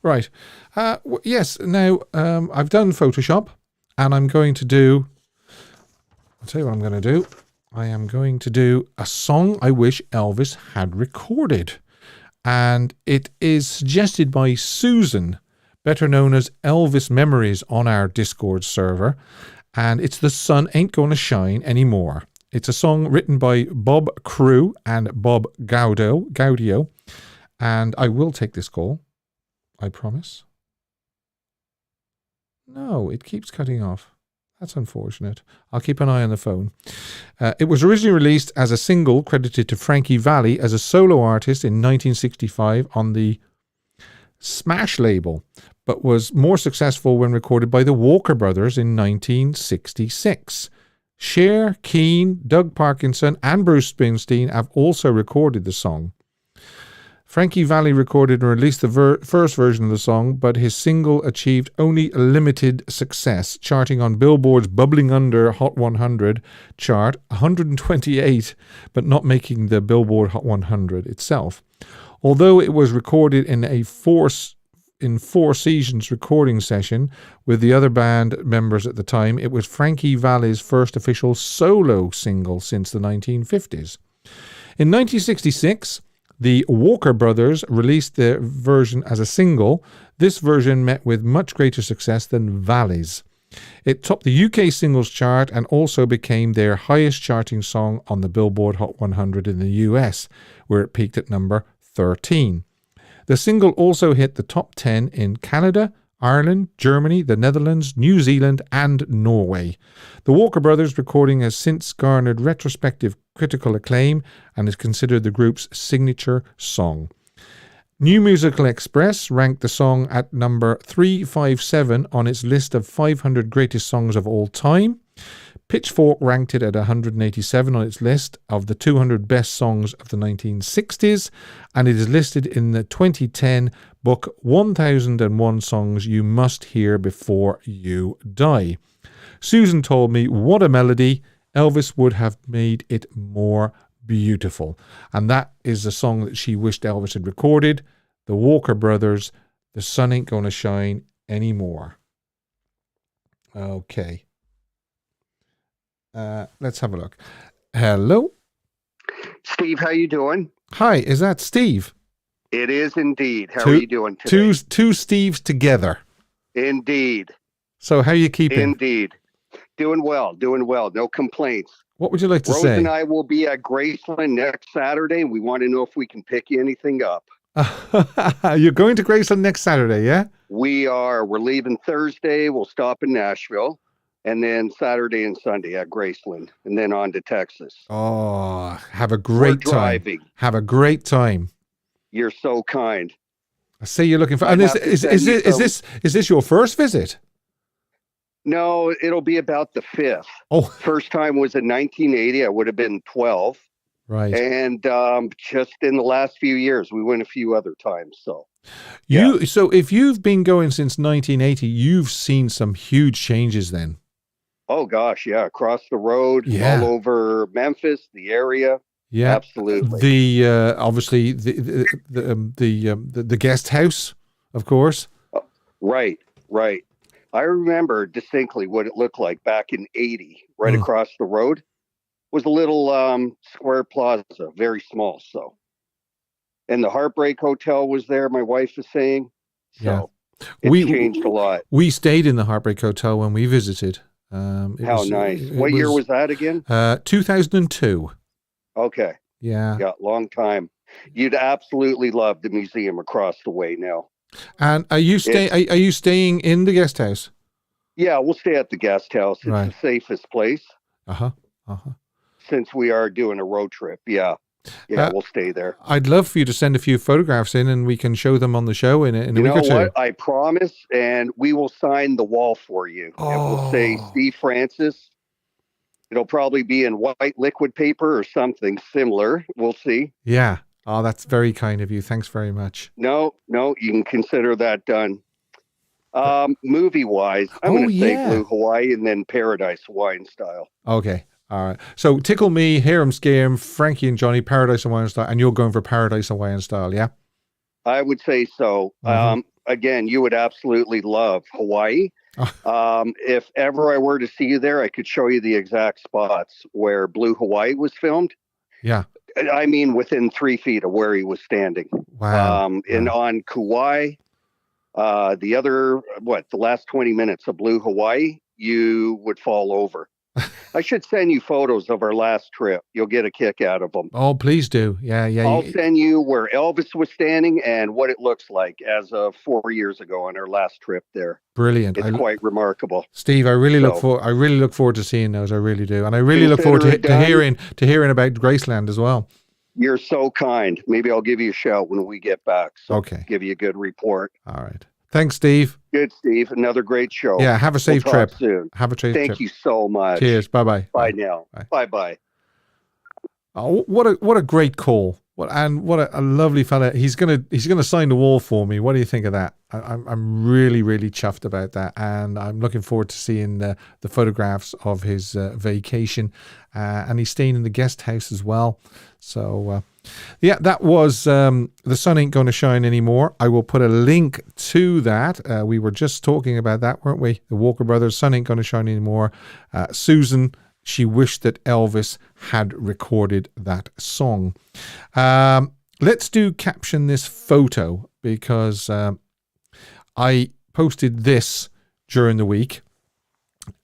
Right. Yes. Now, I've done Photoshop, and I'm going to do, I'll tell you what I'm going to do. I am going to do a song I wish Elvis had recorded. And it is suggested by Susan, better known as Elvis Memories on our Discord server. And it's The Sun Ain't Gonna Shine Anymore. It's a song written by Bob Crew and Bob Gaudio. And I will take this call, I promise. No, it keeps cutting off. That's unfortunate. I'll keep an eye on the phone. It was originally released as a single credited to Frankie Valli as a solo artist in 1965 on the Smash label, but was more successful when recorded by the Walker Brothers in 1966. Cher, Keane, Doug Parkinson, and Bruce Springsteen have also recorded the song. Frankie Valli recorded and released the first version of the song, but his single achieved only limited success, charting on Billboard's Bubbling Under Hot 100 chart, 128, but not making the Billboard Hot 100 itself. Although it was recorded in a Four Seasons recording session with the other band members at the time, it was Frankie Valli's first official solo single since the 1950s. In 1966, the Walker Brothers released their version as a single. This version met with much greater success than Valli's. It topped the UK singles chart and also became their highest charting song on the Billboard Hot 100 in the US, where it peaked at number 13. The single also hit the top 10 in Canada, Ireland, Germany, the Netherlands, New Zealand, and Norway. The Walker Brothers recording has since garnered retrospective critical acclaim and is considered the group's signature song. New Musical Express ranked the song at number 357 on its list of 500 greatest songs of all time. Pitchfork ranked it at 187 on its list of the 200 best songs of the 1960s, and it is listed in the 2010 book 1001 Songs You Must Hear Before You Die. Susan told me, what a melody. Elvis would have made it more beautiful. And that is the song that she wished Elvis had recorded. The Walker Brothers, The Sun Ain't Gonna Shine Anymore. Okay. Let's have a look. Hello? Steve, how you doing? Hi, is that Steve? It is indeed. How are you doing today? Two Steves together. Indeed. So how are you keeping? Indeed. Doing well. No complaints. What would you like to Rose say? and I will be at Graceland next Saturday, and we want to know if we can pick you anything up. You're going to Graceland next Saturday, yeah? We are. We're leaving Thursday. We'll stop in Nashville. And then Saturday and Sunday at Graceland, and then on to Texas. Oh, have a great time. Driving. Have a great time. You're so kind. I see you're looking for. And is this your first visit? No, it'll be about the 5th. Oh, first time was in 1980. I would have been 12. Right. And just in the last few years, we went a few other times. So. So if you've been going since 1980, you've seen some huge changes then. Oh gosh, yeah, across the road, all over Memphis, the area. Yeah, absolutely. The obviously the guest house, of course. Right. I remember distinctly what it looked like back in '80. Right across the road was a little square plaza, very small. So, and the Heartbreak Hotel was there. My wife is saying. So it changed a lot. We stayed in the Heartbreak Hotel when we visited. How nice. What year was that again? 2002. Okay. Yeah, long time. You'd absolutely love the museum across the way now. And are you staying in the guest house? Yeah, we'll stay at the guest house. It's right. The safest place. Since we are doing a road trip, we'll stay there. I'd love for you to send a few photographs in, and we can show them on the show in a week or two. What? I promise, and we will sign the wall for you. Oh. And we'll say Steve Francis. It'll probably be in white liquid paper or something similar. We'll see. Yeah. Oh, that's very kind of you. Thanks very much. No, you can consider that done. Movie-wise, I'm going to say Blue Hawaii and then Paradise Hawaiian Style. Okay. All right. So Tickle Me, Hear 'em, Scare 'em, Frankie and Johnny, Paradise Hawaiian Style, and you're going for Paradise Hawaiian Style, yeah? I would say so. Again, you would absolutely love Hawaii. If ever I were to see you there, I could show you the exact spots where Blue Hawaii was filmed. Yeah. I mean, within 3 feet of where he was standing. Wow. And on Kauai, the last 20 minutes of Blue Hawaii, you would fall over. I should send you photos of our last trip. You'll get a kick out of them. Oh, please do. Yeah. I'll send you where Elvis was standing and what it looks like as of 4 years ago on our last trip there. Brilliant. It's quite remarkable. Steve, I really look forward to seeing those. I really do. And I really look forward to hearing about Graceland as well. You're so kind. Maybe I'll give you a shout when we get back. So okay. Give you a good report. All right. Thanks, Steve. Good, Steve. Another great show. Yeah, have a safe trip. Soon. Have a safe trip. Thank you so much. Cheers. Bye-bye. Bye now. Bye-bye. Oh, what a great call. What a lovely fella. He's gonna sign the wall for me. What do you think of that? I'm really, really chuffed about that, and I'm looking forward to seeing the photographs of his vacation. And he's staying in the guest house as well. So yeah, that was The Sun Ain't Gonna Shine Anymore. I will put a link to that. We were just talking about that, weren't we? The Walker Brothers, Sun Ain't Gonna Shine Anymore. Susan, she wished that Elvis had recorded that song. Let's do caption this photo, because I posted this during the week,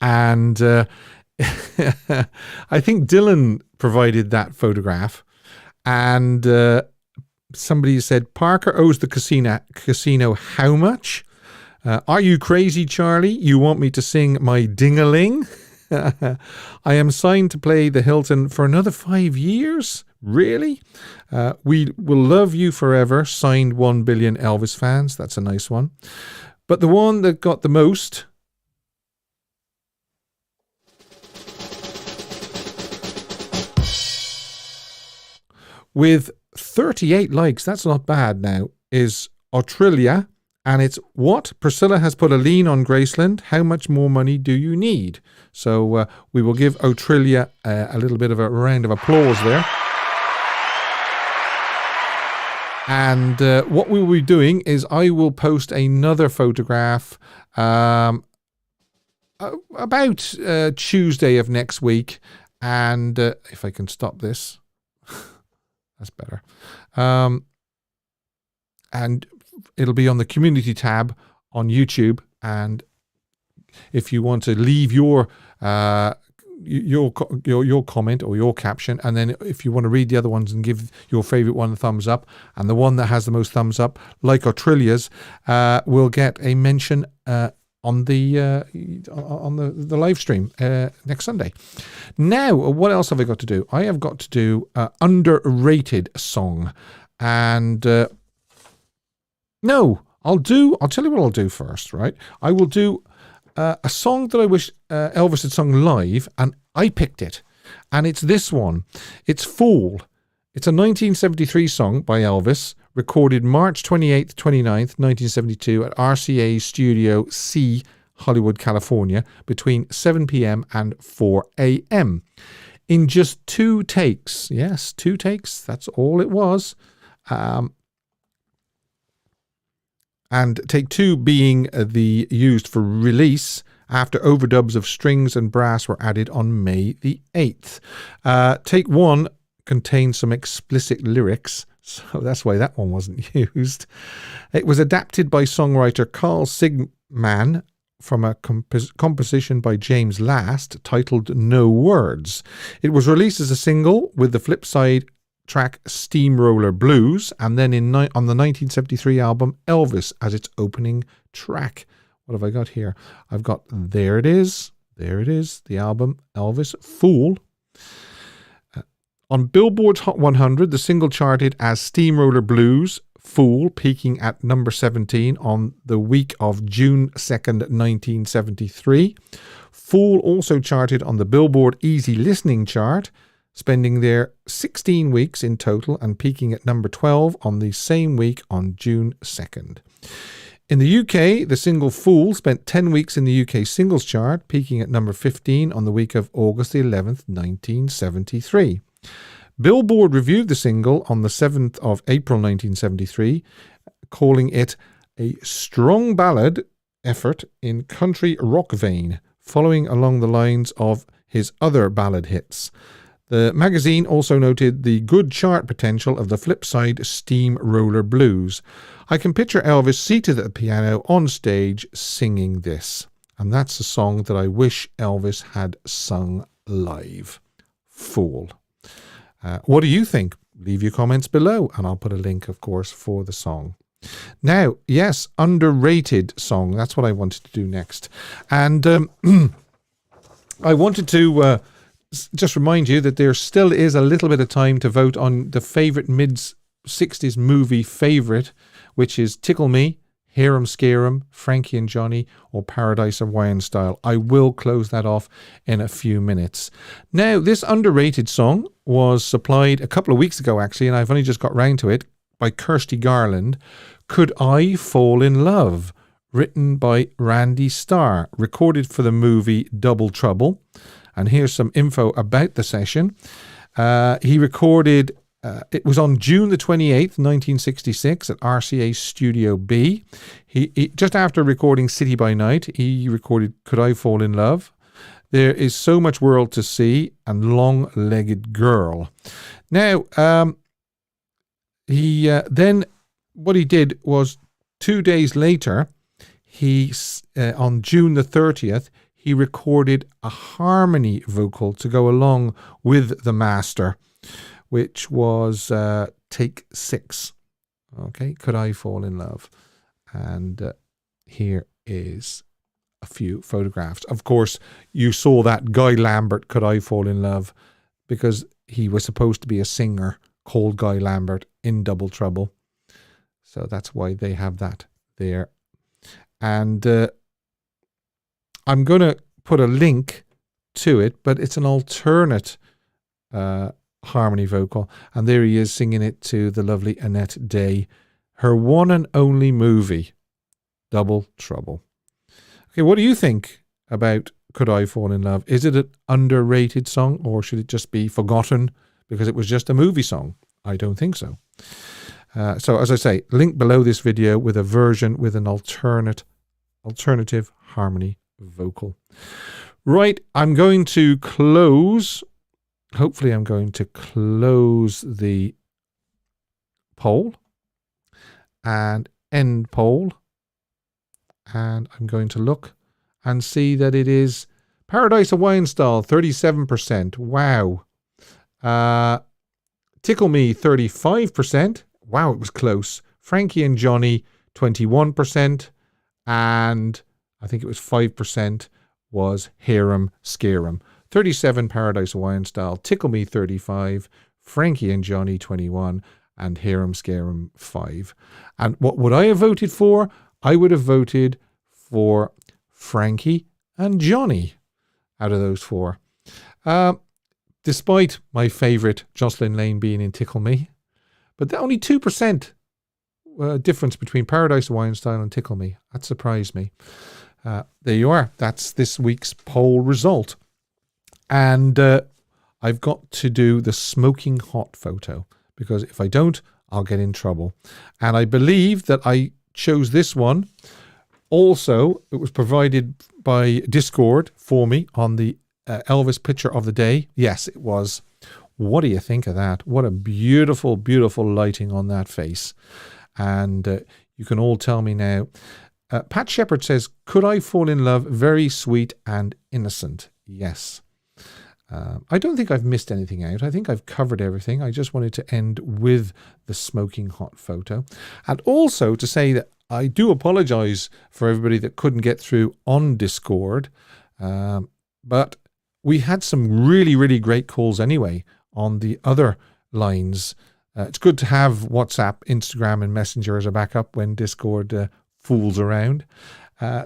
and I think Dylan provided that photograph, and somebody said, Parker owes the casino how much? Are you crazy, Charlie? You want me to sing my ding-a-ling? I am signed to play the Hilton for another 5 years? Really? We will love you forever. Signed 1 billion Elvis fans. That's a nice one. But the one that got the most... with 38 likes, that's not bad now, is Autrilia. And it's what? Priscilla has put a lien on Graceland. How much more money do you need? So we will give Autrilia a little bit of a round of applause there. And what we will be doing is I will post another photograph about Tuesday of next week. And if I can stop this, that's better. And it'll be on the community tab on YouTube, and if you want to leave your comment or your caption, and then if you want to read the other ones and give your favorite one a thumbs up, and the one that has the most thumbs up, like Autrilia's, will get a mention on the live stream next Sunday. Now, what else have I got to do? I have got to do underrated song, and no, I'll tell you what I'll do first, right? I will do a song that I wish Elvis had sung live, and I picked it. And it's this one. It's Fool. It's a 1973 song by Elvis, recorded March 28th, 29th, 1972 at RCA Studio C, Hollywood, California, between 7 p.m. and 4 a.m. in just 2 takes. Yes, 2 takes. That's all it was. And take 2 being the used for release after overdubs of strings and brass were added on May the 8th. Take 1 contains some explicit lyrics, so that's why that one wasn't used. It was adapted by songwriter Carl Sigman from a composition by James Last titled No Words. It was released as a single with the flip side track Steamroller Blues, and then on the 1973 album Elvis as its opening track. What have I got here? I've got There It Is, the album Elvis, Fool. On Billboard's Hot 100, the single charted as Steamroller Blues, Fool, peaking at number 17 on the week of June 2nd, 1973. Fool also charted on the Billboard Easy Listening chart, spending there 16 weeks in total and peaking at number 12 on the same week on June 2nd. In the UK, the single Fool spent 10 weeks in the UK singles chart, peaking at number 15 on the week of August 11th, 1973. Billboard reviewed the single on the 7th of April 1973, calling it a strong ballad effort in country rock vein, following along the lines of his other ballad hits. The magazine also noted the good chart potential of the flip side Steamroller Blues. I can picture Elvis seated at the piano on stage singing this. And that's a song that I wish Elvis had sung live. Fool. What do you think? Leave your comments below, and I'll put a link, of course, for the song. Now, yes, underrated song. That's what I wanted to do next. And I wanted to just remind you that there still is a little bit of time to vote on the favorite mid-60s movie favorite, which is Tickle Me, Hear 'em, Scare 'em, Frankie and Johnny, or Paradise of Wine Style. I will close that off in a few minutes. Now, this underrated song was supplied a couple of weeks ago, actually, and I've only just got round to it, by Kirsty Garland. Could I Fall in Love? Written by Randy Starr, recorded for the movie Double Trouble. And here's some info about the session. He recorded, it was on June the 28th, 1966 at RCA Studio B. He just after recording City by Night, he recorded Could I Fall in Love? There Is So Much World to See, and Long-Legged Girl. Now, he then, what he did was 2 days later, on June the 30th, he recorded a harmony vocal to go along with the master, which was take 6. Okay, Could I Fall in Love? And here is a few photographs. Of course, you saw that Guy Lambert, Could I Fall in Love? Because he was supposed to be a singer called Guy Lambert in Double Trouble. So that's why they have that there. And I'm going to put a link to it, but it's an alternate harmony vocal. And there he is singing it to the lovely Annette Day. Her one and only movie, Double Trouble. Okay, what do you think about Could I Fall in Love? Is it an underrated song, or should it just be forgotten because it was just a movie song? I don't think so. So as I say, link below this video with a version with an alternative harmony vocal. Right, I'm going to close. Hopefully I'm going to close the poll and end poll. And I'm going to look and see that it is Paradise of Wine Style, 37%. Wow. Tickle Me, 35%. Wow, it was close. Frankie and Johnny, 21%. And I think it was 5% was Hear 'em, Scare 'em. 37 Paradise of Wine Style. Tickle Me, 35. Frankie and Johnny, 21. And Hear 'em, Scare 'em, 5. And what would I have voted for? I would have voted for Frankie and Johnny out of those 4. Despite my favourite Jocelyn Lane being in Tickle Me. But only 2% difference between Paradise of Wine Style and Tickle Me. That surprised me. There you are. That's this week's poll result. And I've got to do the smoking hot photo, because if I don't, I'll get in trouble. And I believe that I chose this one. Also, it was provided by Discord for me on the Elvis picture of the day. Yes, it was. What do you think of that? What a beautiful, beautiful lighting on that face. And you can all tell me now. Pat Shepard says, Could I Fall in Love? Very sweet and innocent. Yes. I don't think I've missed anything out. I think I've covered everything. I just wanted to end with the smoking hot photo. And also to say that I do apologize for everybody that couldn't get through on Discord. But we had some really, really great calls anyway on the other lines. It's good to have WhatsApp, Instagram, and Messenger as a backup when Discord fools around.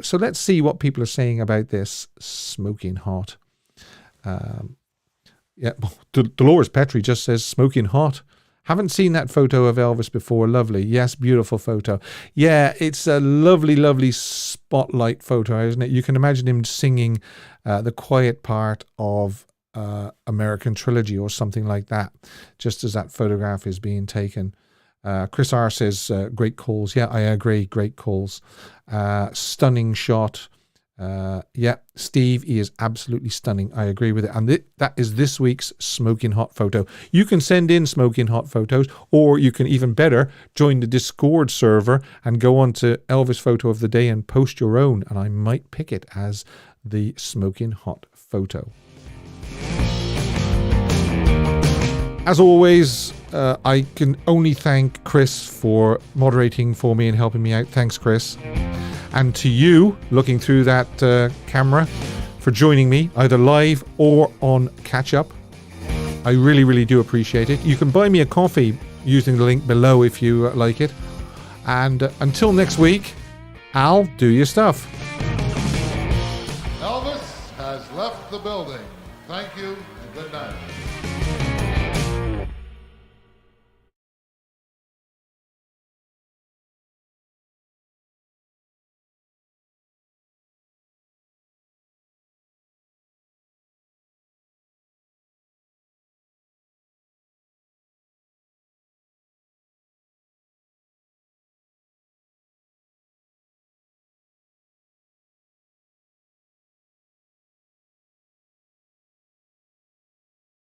So let's see what people are saying about this smoking hot. Yeah, Dolores Petrie just says smoking hot. Haven't seen that photo of Elvis before. Lovely. Yes, beautiful photo. Yeah, it's a lovely, lovely spotlight photo, isn't it? You can imagine him singing the quiet part of American Trilogy or something like that, just as that photograph is being taken. Chris R says, great calls. Yeah, I agree. Great calls. Stunning shot. Yeah, Steve, he is absolutely stunning. I agree with it. And that is this week's smoking hot photo. You can send in smoking hot photos, or you can even better join the Discord server and go on to Elvis Photo of the Day and post your own, and I might pick it as the smoking hot photo. As always, I can only thank Chris for moderating for me and helping me out. Thanks, Chris. And to you, looking through that camera, for joining me, either live or on catch-up. I really, really do appreciate it. You can buy me a coffee using the link below if you like it. And until next week, Al, do your stuff. Elvis has left the building. Thank you and good night.